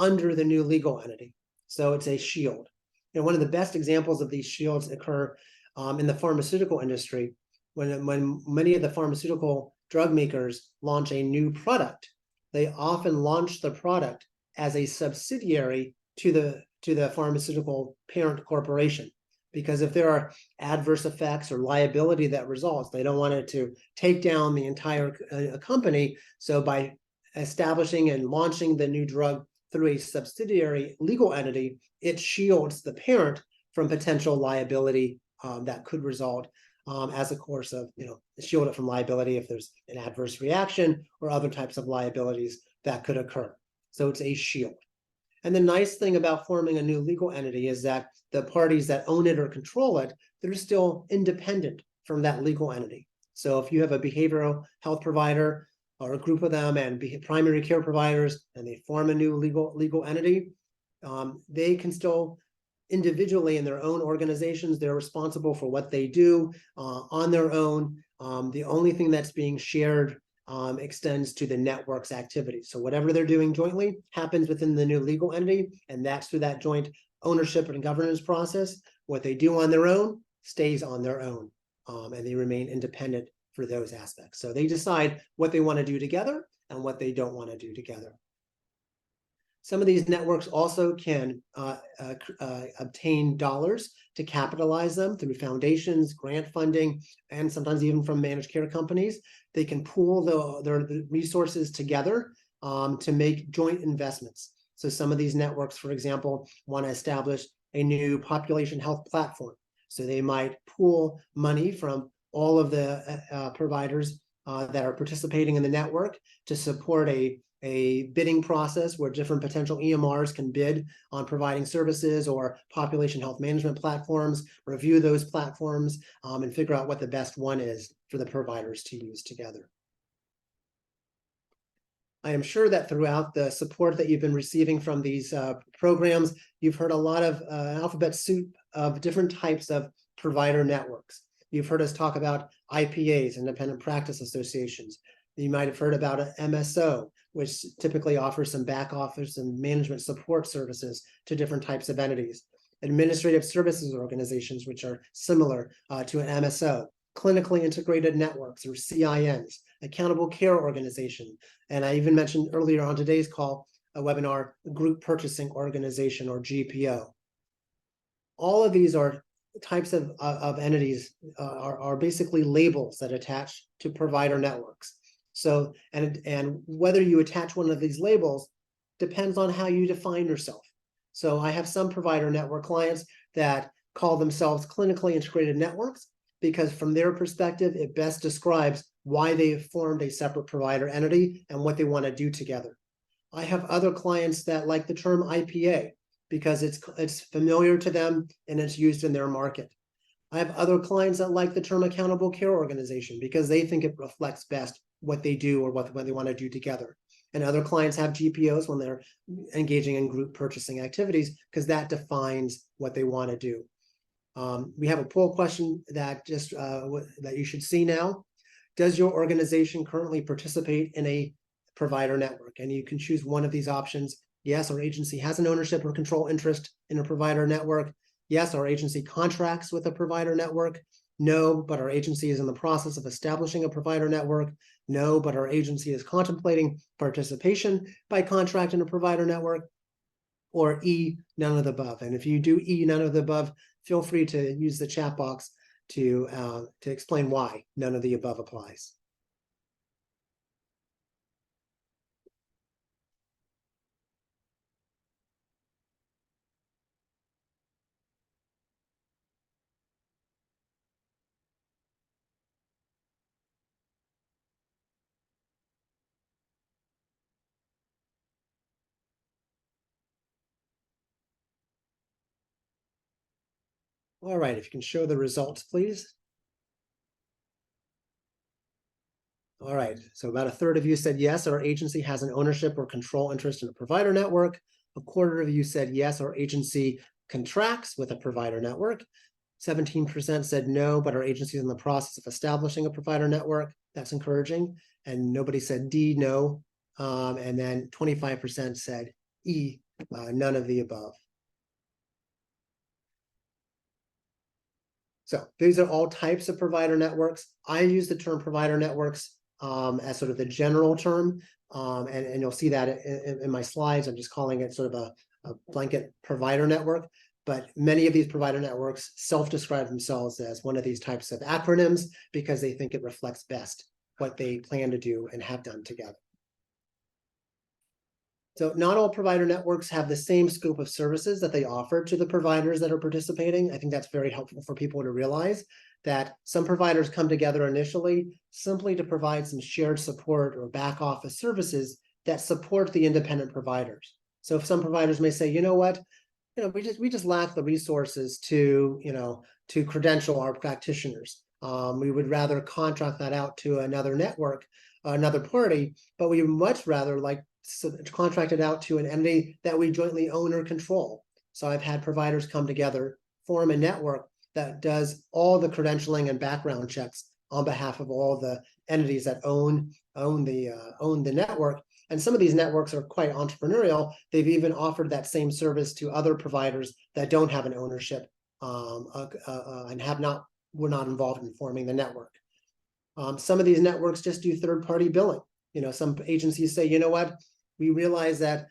under the new legal entity. So it's a shield. And one of the best examples of these shields occur in the pharmaceutical industry, when many of the pharmaceutical drug makers launch a new product. They often launch the product as a subsidiary to the pharmaceutical parent corporation, because if there are adverse effects or liability that results, they don't want it to take down the entire company. So by establishing and launching the new drug through a subsidiary legal entity, it shields the parent from potential liability that could result as a course of, shield it from liability if there's an adverse reaction or other types of liabilities that could occur. So it's a shield. And the nice thing about forming a new legal entity is that the parties that own it or control it, they're still independent from that legal entity. So if you have a behavioral health provider or a group of them and primary care providers, and they form a new legal entity, they can still individually in their own organizations, they're responsible for what they do on their own. The only thing that's being shared extends to the network's activities. So whatever they're doing jointly happens within the new legal entity, and that's through that joint ownership and governance process. What they do on their own stays on their own, and they remain independent for those aspects. So they decide what they want to do together and what they don't want to do together. Some of these networks also can obtain dollars to capitalize them through foundations, grant funding, and sometimes even from managed care companies. They can pool their resources together to make joint investments. So some of these networks, for example, want to establish a new population health platform. So they might pool money from all of the providers that are participating in the network to support a bidding process where different potential EMRs can bid on providing services or population health management platforms, review those platforms, and figure out what the best one is for the providers to use together. I am sure that throughout the support that you've been receiving from these programs, you've heard a lot of alphabet soup of different types of provider networks. You've heard us talk about IPAs, independent practice associations. You might have heard about an MSO, which typically offers some back office and management support services to different types of entities. Administrative services organizations, which are similar to an MSO. Clinically integrated networks, or CINs, accountable care organization. And I even mentioned earlier on today's call, a webinar, group purchasing organization, or GPO. All of these are types of entities are basically labels that attach to provider networks. So, and whether you attach one of these labels depends on how you define yourself. So I have some provider network clients that call themselves clinically integrated networks because from their perspective, it best describes why they have formed a separate provider entity and what they want to do together. I have other clients that like the term IPA because it's familiar to them and it's used in their market. I have other clients that like the term accountable care organization because they think it reflects best what they do or what they want to do together. And other clients have GPOs when they're engaging in group purchasing activities because that defines what they want to do. We have a poll question that that you should see now. Does your organization currently participate in a provider network? And you can choose one of these options. Yes, our agency has an ownership or control interest in a provider network. Yes, our agency contracts with a provider network. No, but our agency is in the process of establishing a provider network. No, but our agency is contemplating participation by contract in a provider network. Or E, none of the above. And if you do E, none of the above, feel free to use the chat box to explain why none of the above applies. All right, if you can show the results, please. All right, so about a third of you said yes, our agency has an ownership or control interest in a provider network. A quarter of you said yes, our agency contracts with a provider network. 17% said no, but our agency is in the process of establishing a provider network. That's encouraging. And nobody said D, no. And then 25% said E, none of the above. So these are all types of provider networks. I use the term provider networks as sort of the general term, and you'll see that in my slides. I'm just calling it sort of a blanket provider network, but many of these provider networks self-describe themselves as one of these types of acronyms because they think it reflects best what they plan to do and have done together. So not all provider networks have the same scope of services that they offer to the providers that are participating. I think that's very helpful for people to realize that some providers come together initially simply to provide some shared support or back office services that support the independent providers. So if some providers may say, you know what, we just lack the resources to credential our practitioners. We would rather contract that out to another network, another party, but we would much rather like contract it out to an entity that we jointly own or control. So I've had providers come together, form a network that does all the credentialing and background checks on behalf of all the entities that own the network. And some of these networks are quite entrepreneurial. They've even offered that same service to other providers that don't have an ownership and were not involved in forming the network. Some of these networks just do third-party billing. Some agencies say, you know what, we realize that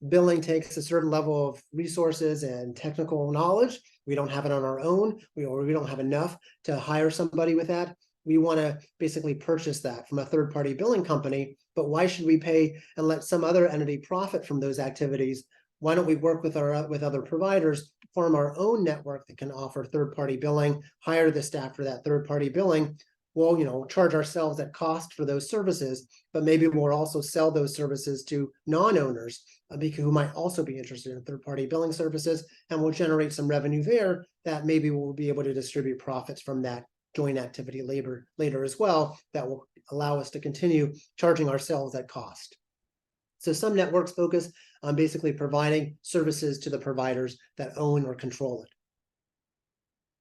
billing takes a certain level of resources and technical knowledge. We don't have it on our own, or we don't have enough to hire somebody with that. We want to basically purchase that from a third-party billing company, but why should we pay and let some other entity profit from those activities? Why don't we work with other providers, form our own network that can offer third-party billing, hire the staff for that third-party billing? We'll, charge ourselves at cost for those services, but maybe we'll also sell those services to non-owners who might also be interested in third-party billing services, and we'll generate some revenue there that maybe we'll be able to distribute profits from that joint activity later as well, that will allow us to continue charging ourselves at cost. So some networks focus on basically providing services to the providers that own or control it.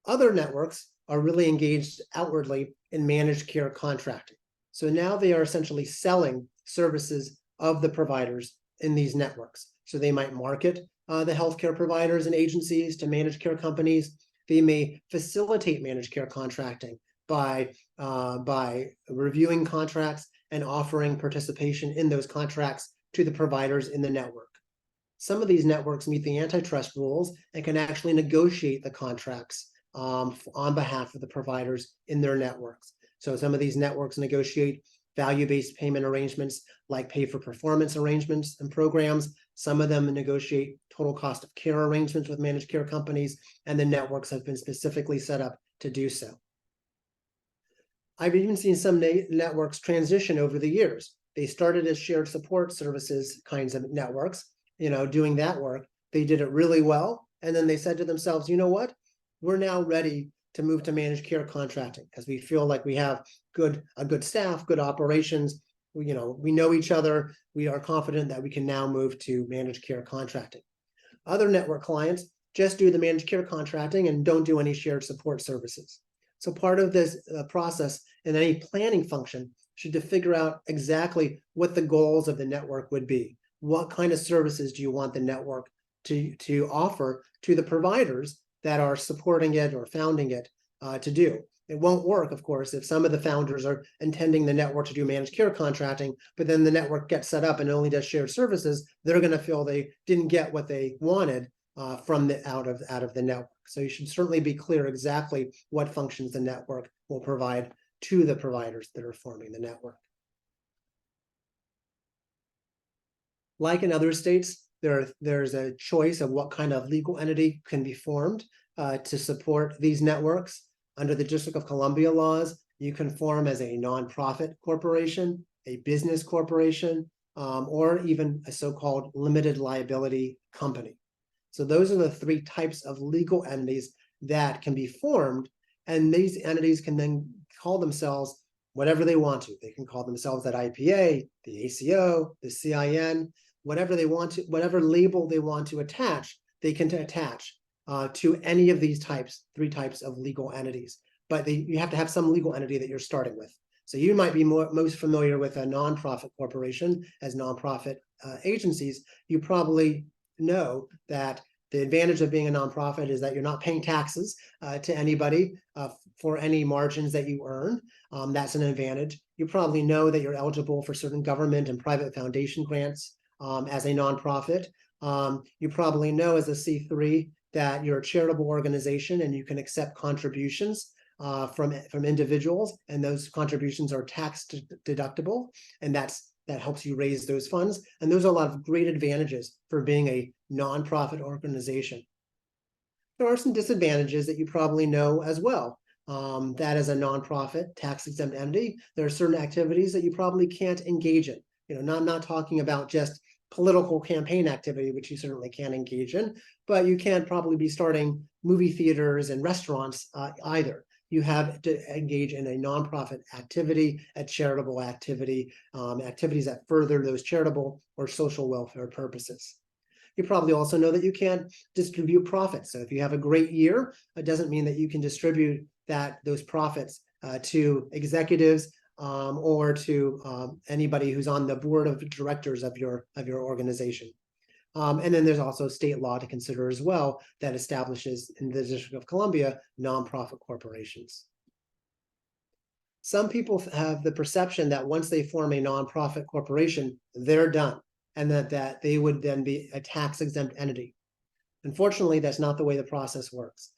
Other networks are really engaged outwardly in managed care contracting. So now they are essentially selling services of the providers in these networks. So they might market the healthcare providers and agencies to managed care companies. They may facilitate managed care contracting by reviewing contracts and offering participation in those contracts to the providers in the network. Some of these networks meet the antitrust rules and can actually negotiate the contracts on behalf of the providers in their networks. So some of these networks negotiate value-based payment arrangements like pay-for-performance arrangements and programs. Some of them negotiate total cost of care arrangements with managed care companies, and the networks have been specifically set up to do so. I've even seen some networks transition over the years. They started as shared support services kinds of networks, doing that work. They did it really well, and then they said to themselves, you know what? We're now ready to move to managed care contracting because we feel like we have a good staff, good operations. We know each other. We are confident that we can now move to managed care contracting. Other network clients just do the managed care contracting and don't do any shared support services. So part of this process in any planning function should to figure out exactly what the goals of the network would be. What kind of services do you want the network to offer to the providers that are supporting it or founding it to do? It won't work, of course, if some of the founders are intending the network to do managed care contracting, but then the network gets set up and only does shared services. They're going to feel they didn't get what they wanted from out of the network. So you should certainly be clear exactly what functions the network will provide to the providers that are forming the network. Like in other states, there's a choice of what kind of legal entity can be formed to support these networks. Under the District of Columbia laws, you can form as a nonprofit corporation, a business corporation, or even a so-called limited liability company. So those are the three types of legal entities that can be formed, and these entities can then call themselves whatever they want to. They can call themselves that IPA, the ACO, the CIN, whatever they want to, whatever label they want to attach, they can attach to any of these three types of legal entities. But you have to have some legal entity that you're starting with. So you might be most familiar with a nonprofit corporation as nonprofit agencies. You probably know that the advantage of being a nonprofit is that you're not paying taxes to anybody for any margins that you earn. That's an advantage. You probably know that you're eligible for certain government and private foundation grants as a nonprofit. You probably know as a C3 that you're a charitable organization and you can accept contributions from individuals, and those contributions are tax deductible, and that helps you raise those funds. And those are a lot of great advantages for being a nonprofit organization. There are some disadvantages that you probably know as well. That as a nonprofit tax-exempt entity, there are certain activities that you probably can't engage in. I'm not talking about just political campaign activity, which you certainly can engage in, but you can't probably be starting movie theaters and restaurants either. You have to engage in a nonprofit activity, a charitable activity, activities that further those charitable or social welfare purposes. You probably also know that you can't distribute profits. So if you have a great year, it doesn't mean that you can distribute those profits to executives or to anybody who's on the board of directors of your organization. And then there's also state law to consider as well that establishes in the District of Columbia nonprofit corporations. Some people have the perception that once they form a nonprofit corporation, they're done, and that they would then be a tax-exempt entity. Unfortunately, that's not the way the process works.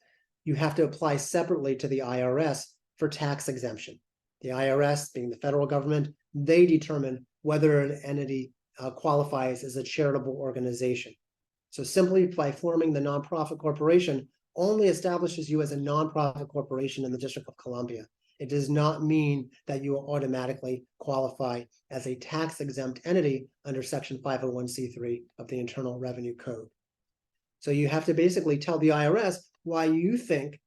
You have to apply separately to the IRS for tax exemption. The IRS, being the federal government, they determine whether an entity qualifies as a charitable organization. So simply by forming the nonprofit corporation only establishes you as a nonprofit corporation in the District of Columbia. It does not mean that you will automatically qualify as a tax-exempt entity under Section 501c3 of the Internal Revenue Code. So you have to basically tell the IRS why you think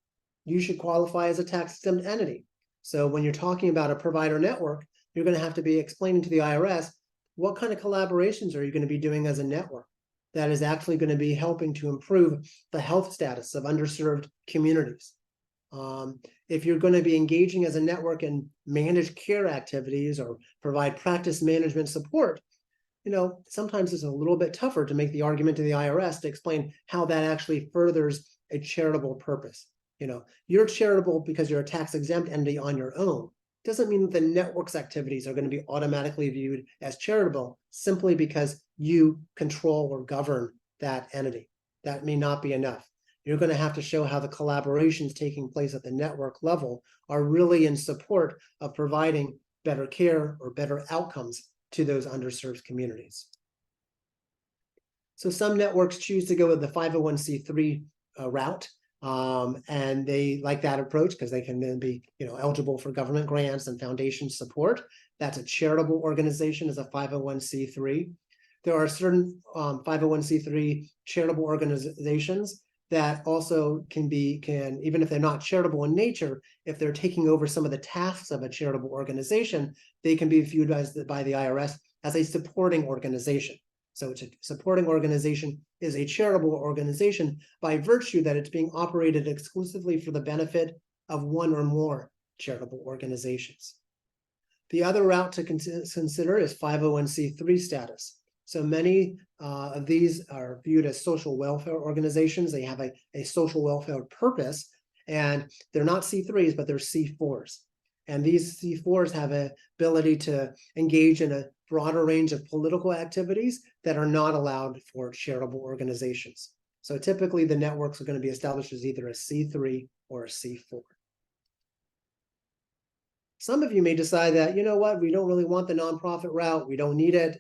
you should qualify as a tax-exempt entity. So when you're talking about a provider network, you're going to have to be explaining to the IRS what kind of collaborations are you going to be doing as a network that is actually going to be helping to improve the health status of underserved communities. If you're going to be engaging as a network in managed care activities or provide practice management support, sometimes it's a little bit tougher to make the argument to the IRS to explain how that actually furthers a charitable purpose. You're charitable because you're a tax-exempt entity on your own. Doesn't mean that the network's activities are going to be automatically viewed as charitable simply because you control or govern that entity. That may not be enough. You're going to have to show how the collaborations taking place at the network level are really in support of providing better care or better outcomes to those underserved communities. So some networks choose to go with the 501c3 route, and they like that approach because they can then be eligible for government grants and foundation support. That's a charitable organization as a 501c3. There are certain 501c3 charitable organizations that also can, even if they're not charitable in nature, if they're taking over some of the tasks of a charitable organization, they can be viewed by the IRS as a supporting organization. So it's a supporting organization is a charitable organization by virtue that it's being operated exclusively for the benefit of one or more charitable organizations. The other route to consider is 501c3 status. So many of these are viewed as social welfare organizations. They have a social welfare purpose, and they're not C3s, but they're C4s. And these C4s have an ability to engage in a broader range of political activities that are not allowed for charitable organizations. So typically the networks are going to be established as either a C3 or a C4. Some of you may decide that, we don't really want the nonprofit route. We don't need it.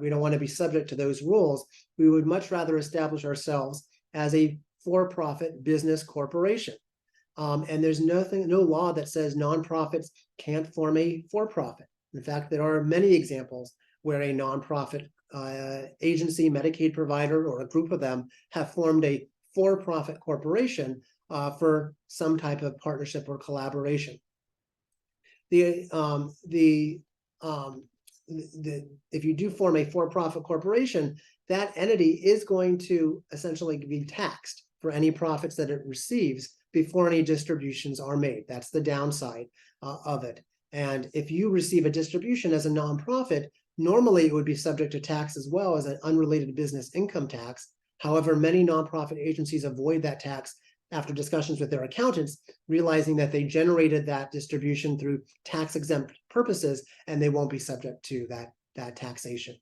We don't want to be subject to those rules. We would much rather establish ourselves as a for-profit business corporation. And there's no law that says nonprofits can't form a for-profit. In fact, there are many examples where a nonprofit agency, Medicaid provider, or a group of them have formed a for-profit corporation for some type of partnership or collaboration. If you do form a for-profit corporation, that entity is going to essentially be taxed for any profits that it receives before any distributions are made. That's the downside of it. And if you receive a distribution as a nonprofit, normally it would be subject to tax as well as an unrelated business income tax. However, many nonprofit agencies avoid that tax after discussions with their accountants, realizing that they generated that distribution through tax-exempt purposes, and they won't be subject to that taxation.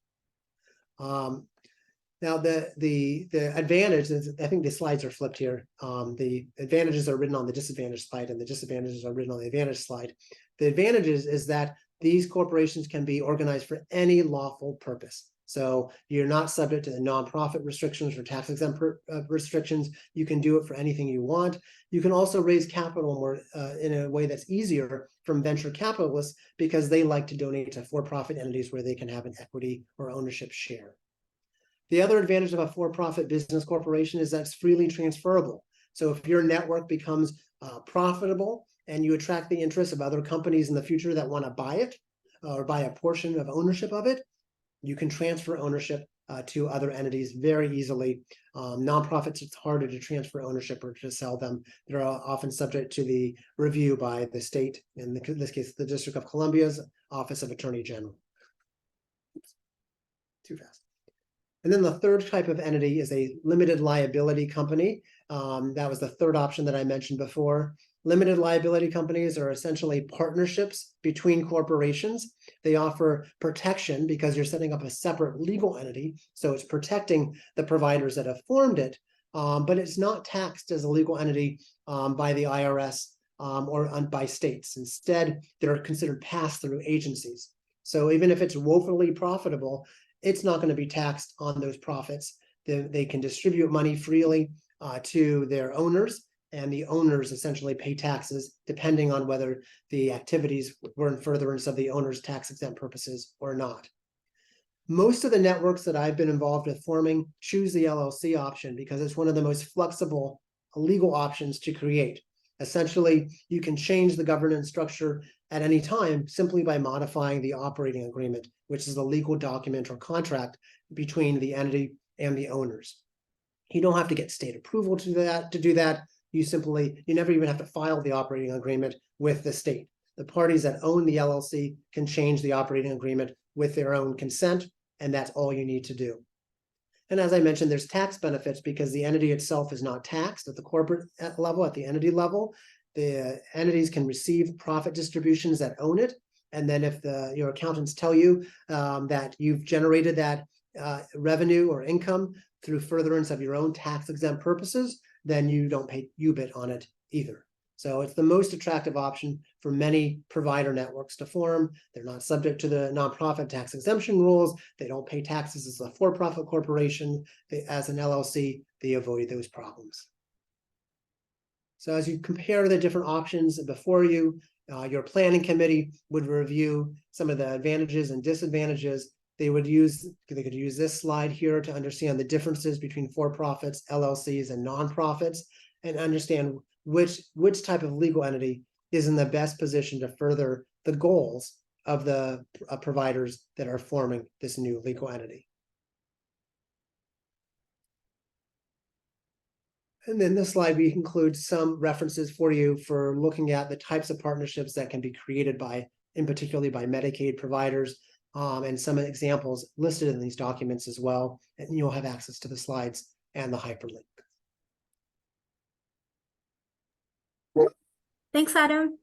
Now, the advantage is, I think the slides are flipped here. The advantages are written on the disadvantage slide, and the disadvantages are written on the advantage slide. The advantages is that these corporations can be organized for any lawful purpose. So you're not subject to the nonprofit restrictions or tax-exempt restrictions. You can do it for anything you want. You can also raise capital more in a way that's easier from venture capitalists because they like to donate to for-profit entities where they can have an equity or ownership share. The other advantage of a for-profit business corporation is that it's freely transferable. So if your network becomes profitable and you attract the interest of other companies in the future that want to buy it or buy a portion of ownership of it, you can transfer ownership to other entities very easily. Nonprofits, it's harder to transfer ownership or to sell them. They're often subject to the review by the state, in this case, the District of Columbia's Office of Attorney General. Oops. Too fast. And then the third type of entity is a limited liability company. That was the third option that I mentioned before. Limited liability companies are essentially partnerships between corporations. They offer protection because you're setting up a separate legal entity. So it's protecting the providers that have formed it, but it's not taxed as a legal entity by the IRS or by states. Instead, they're considered pass-through agencies. So even if it's woefully profitable, it's not going to be taxed on those profits. They can distribute money freely to their owners, and the owners essentially pay taxes depending on whether the activities were in furtherance of the owner's tax-exempt purposes or not. Most of the networks that I've been involved with forming choose the LLC option because it's one of the most flexible legal options to create. Essentially, you can change the governance structure at any time simply by modifying the operating agreement, which is a legal document or contract between the entity and the owners. You don't have to get state approval to do that. You never even have to file the operating agreement with the state. The parties that own the LLC can change the operating agreement with their own consent, and that's all you need to do. And as I mentioned, there's tax benefits because the entity itself is not taxed at the corporate level, at the entity level. The entities can receive profit distributions that own it. And then if your accountants tell you that you've generated that revenue or income through furtherance of your own tax-exempt purposes, then you don't pay UBIT on it either. So it's the most attractive option for many provider networks to form. They're not subject to the nonprofit tax exemption rules. They don't pay taxes as a for-profit corporation. As an LLC, they avoid those problems. So as you compare the different options before you, your planning committee would review some of the advantages and disadvantages. They could use this slide here to understand the differences between for-profits, LLCs, and nonprofits, and understand which type of legal entity is in the best position to further the goals of the providers that are forming this new legal entity. And then this slide, we include some references for you for looking at the types of partnerships that can be created by, in particularly by Medicaid providers, and some examples listed in these documents as well. And you'll have access to the slides and the hyperlink. Thanks, Adam.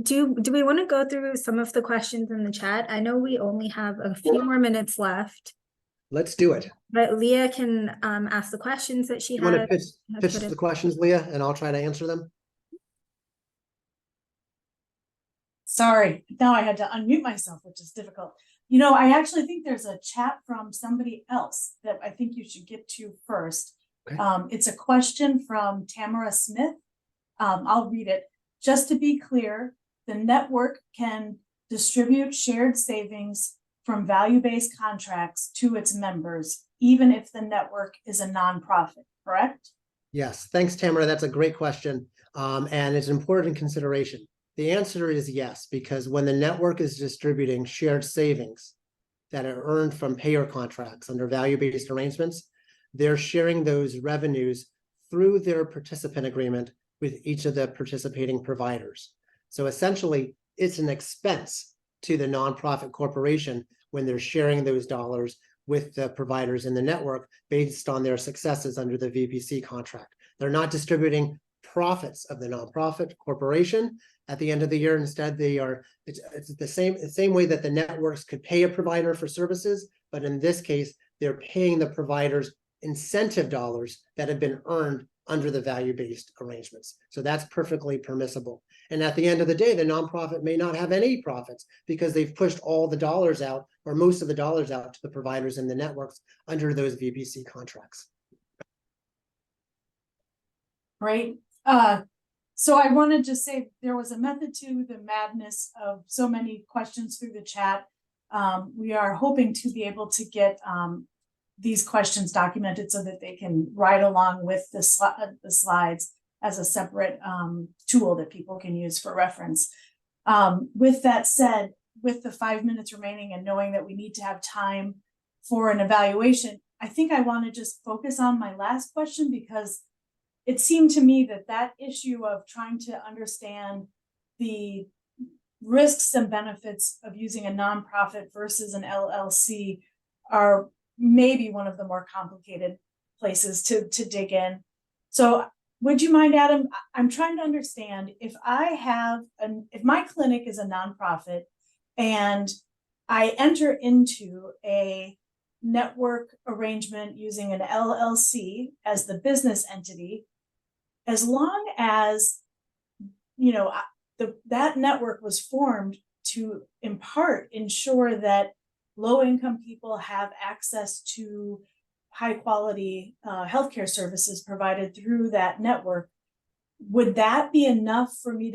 Do we want to go through some of the questions in the chat? I know we only have a few more minutes left. Let's do it. But Leah can ask the questions that she You want to has. pitch the questions, Leah, and I'll try to answer them. Sorry, now I had to unmute myself, which is difficult. You know, I actually think there's a chat from somebody else that I think you should get to first. Okay. It's a question from Tamara Smith. I'll read it. Just to be clear, the network can distribute shared savings from value-based contracts to its members, even if the network is a nonprofit, correct? Yes, thanks, Tamara. That's a great question, and it's an important consideration. The answer is yes, because when the network is distributing shared savings that are earned from payer contracts under value-based arrangements, they're sharing those revenues through their participant agreement with each of the participating providers. So essentially, it's an expense to the nonprofit corporation when they're sharing those dollars with the providers in the network based on their successes under the VPC contract. They're not distributing profits of the nonprofit corporation at the end of the year. Instead, it's the same way that the networks could pay a provider for services, but in this case, they're paying the providers incentive dollars that have been earned under the value-based arrangements. So that's perfectly permissible. And at the end of the day, the nonprofit may not have any profits because they've pushed all the dollars out, or most of the dollars out, to the providers in the networks under those VPC contracts. Right. So I wanted to say there was a method to the madness of so many questions through the chat. We are hoping to be able to get these questions documented so that they can ride along with the slides as a separate tool that people can use for reference. With that said, with the 5 minutes remaining and knowing that we need to have time for an evaluation, I think I want to just focus on my last question, because it seemed to me that that issue of trying to understand the risks and benefits of using a nonprofit versus an LLC are maybe one of the more complicated places to dig in. So would you mind, Adam? I'm trying to understand if if my clinic is a nonprofit and I enter into a network arrangement using an LLC as the business entity, as long as, that network was formed to, in part, ensure that low-income people have access to high-quality healthcare services provided through that network, would that be enough for me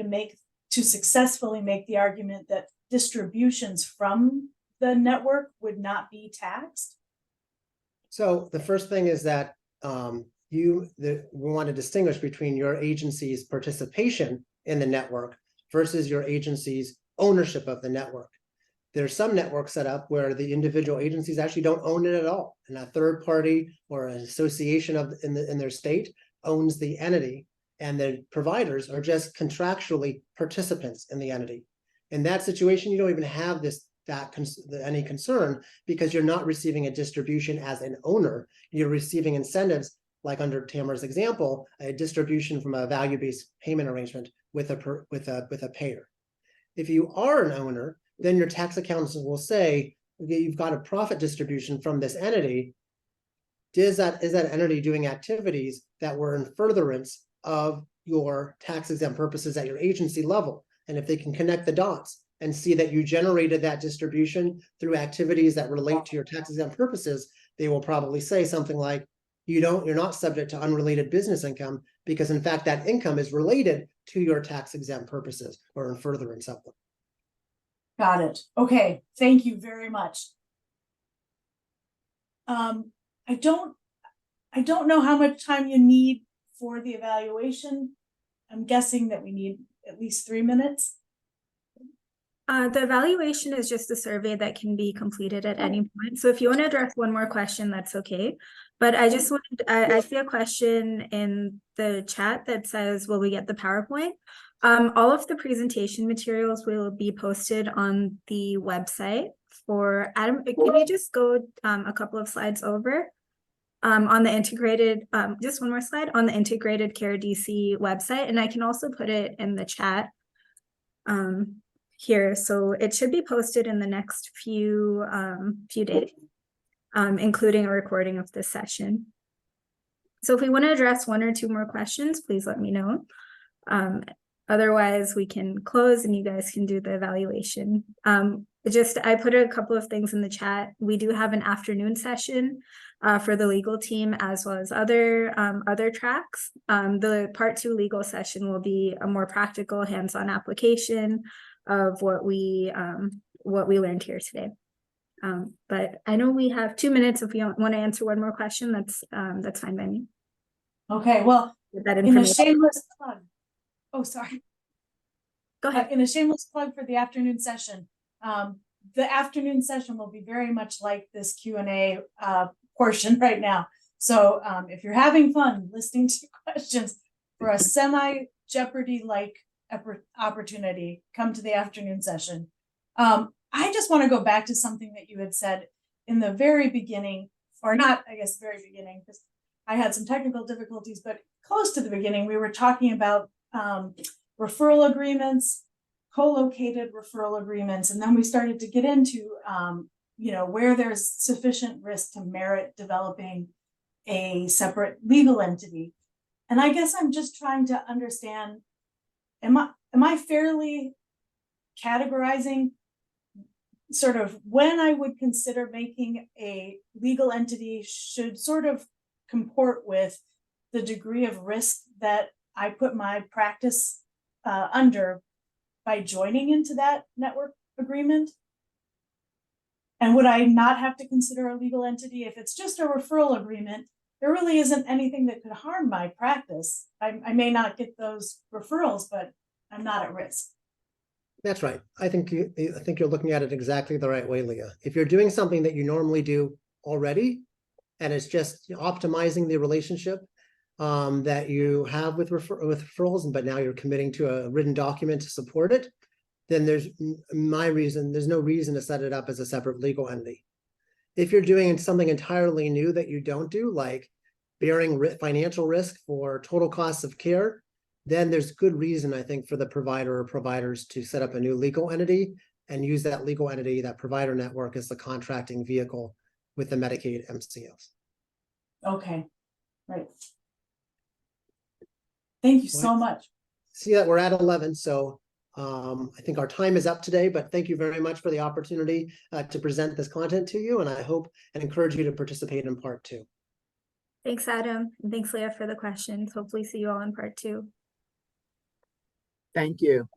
to successfully make the argument that distributions from the network would not be taxed? So the first thing is that we want to distinguish between your agency's participation in the network versus your agency's ownership of the network. There's some networks set up where the individual agencies actually don't own it at all, and a third party or an association in their state owns the entity, and the providers are just contractually participants in the entity. In that situation, you don't even have any concern, because you're not receiving a distribution as an owner. You're receiving incentives, like under Tamara's example, a distribution from a value-based payment arrangement with a payer. If you are an owner, then your tax accountants will say, okay, you've got a profit distribution from this entity. Is that entity doing activities that were in furtherance of your tax exempt purposes at your agency level? And if they can connect the dots and see that you generated that distribution through activities that relate to your tax exempt purposes, they will probably say something like, you're not subject to unrelated business income, because in fact that income is related to your tax exempt purposes or in furtherance of them. Got it. Okay, thank you very much. I don't know how much time you need for the evaluation. I'm guessing that we need at least 3 minutes. The evaluation is just a survey that can be completed at any point. So if you want to address one more question, that's okay. But I just wanted, I see a question in the chat that says, will we get the PowerPoint? All of the presentation materials will be posted on the website for Adam. Can you just go a couple of slides over? On the integrated, just one more slide on the Integrated Care DC website. And I can also put it in the chat here. So it should be posted in the next few days, including a recording of this session. So if we want to address one or two more questions, please let me know. Otherwise, we can close and you guys can do the evaluation. I put a couple of things in the chat. We do have an afternoon session for the legal team, as well as other tracks. The part 2 legal session will be a more practical hands-on application of what we learned here today. But I know we have 2 minutes. If you want to answer one more question, that's fine by me. Okay, well, in a shameless plug. Oh, sorry. Go ahead. In a shameless plug for the afternoon session, the afternoon session will be very much like this Q&A portion right now. So if you're having fun listening to questions for a semi-Jeopardy-like opportunity, come to the afternoon session. I just want to go back to something that you had said in the very beginning, or not, I guess, very beginning, because I had some technical difficulties, but close to the beginning, we were talking about referral agreements, co-located referral agreements, and then we started to get into where there's sufficient risk to merit developing a separate legal entity. And I guess I'm just trying to understand, am I fairly categorizing sort of when I would consider making a legal entity should sort of comport with the degree of risk that I put my practice under by joining into that network agreement? And would I not have to consider a legal entity if it's just a referral agreement? There really isn't anything that could harm my practice. I may not get those referrals, but I'm not at risk. That's right. I think you're looking at it exactly the right way, Leah. If you're doing something that you normally do already. And it's just optimizing the relationship that you have with referrals, but now you're committing to a written document to support it, then there's no reason to set it up as a separate legal entity. If you're doing something entirely new that you don't do, like bearing financial risk for total costs of care, then there's good reason, I think, for the provider or providers to set up a new legal entity and use that legal entity, that provider network, as the contracting vehicle with the Medicaid MCOs. Okay, right. Thank you so much. See that we're at 11, so I think our time is up today, but thank you very much for the opportunity to present this content to you, and I hope and encourage you to participate in part 2. Thanks, Adam. And thanks, Leah, for the questions. Hopefully see you all in part 2. Thank you.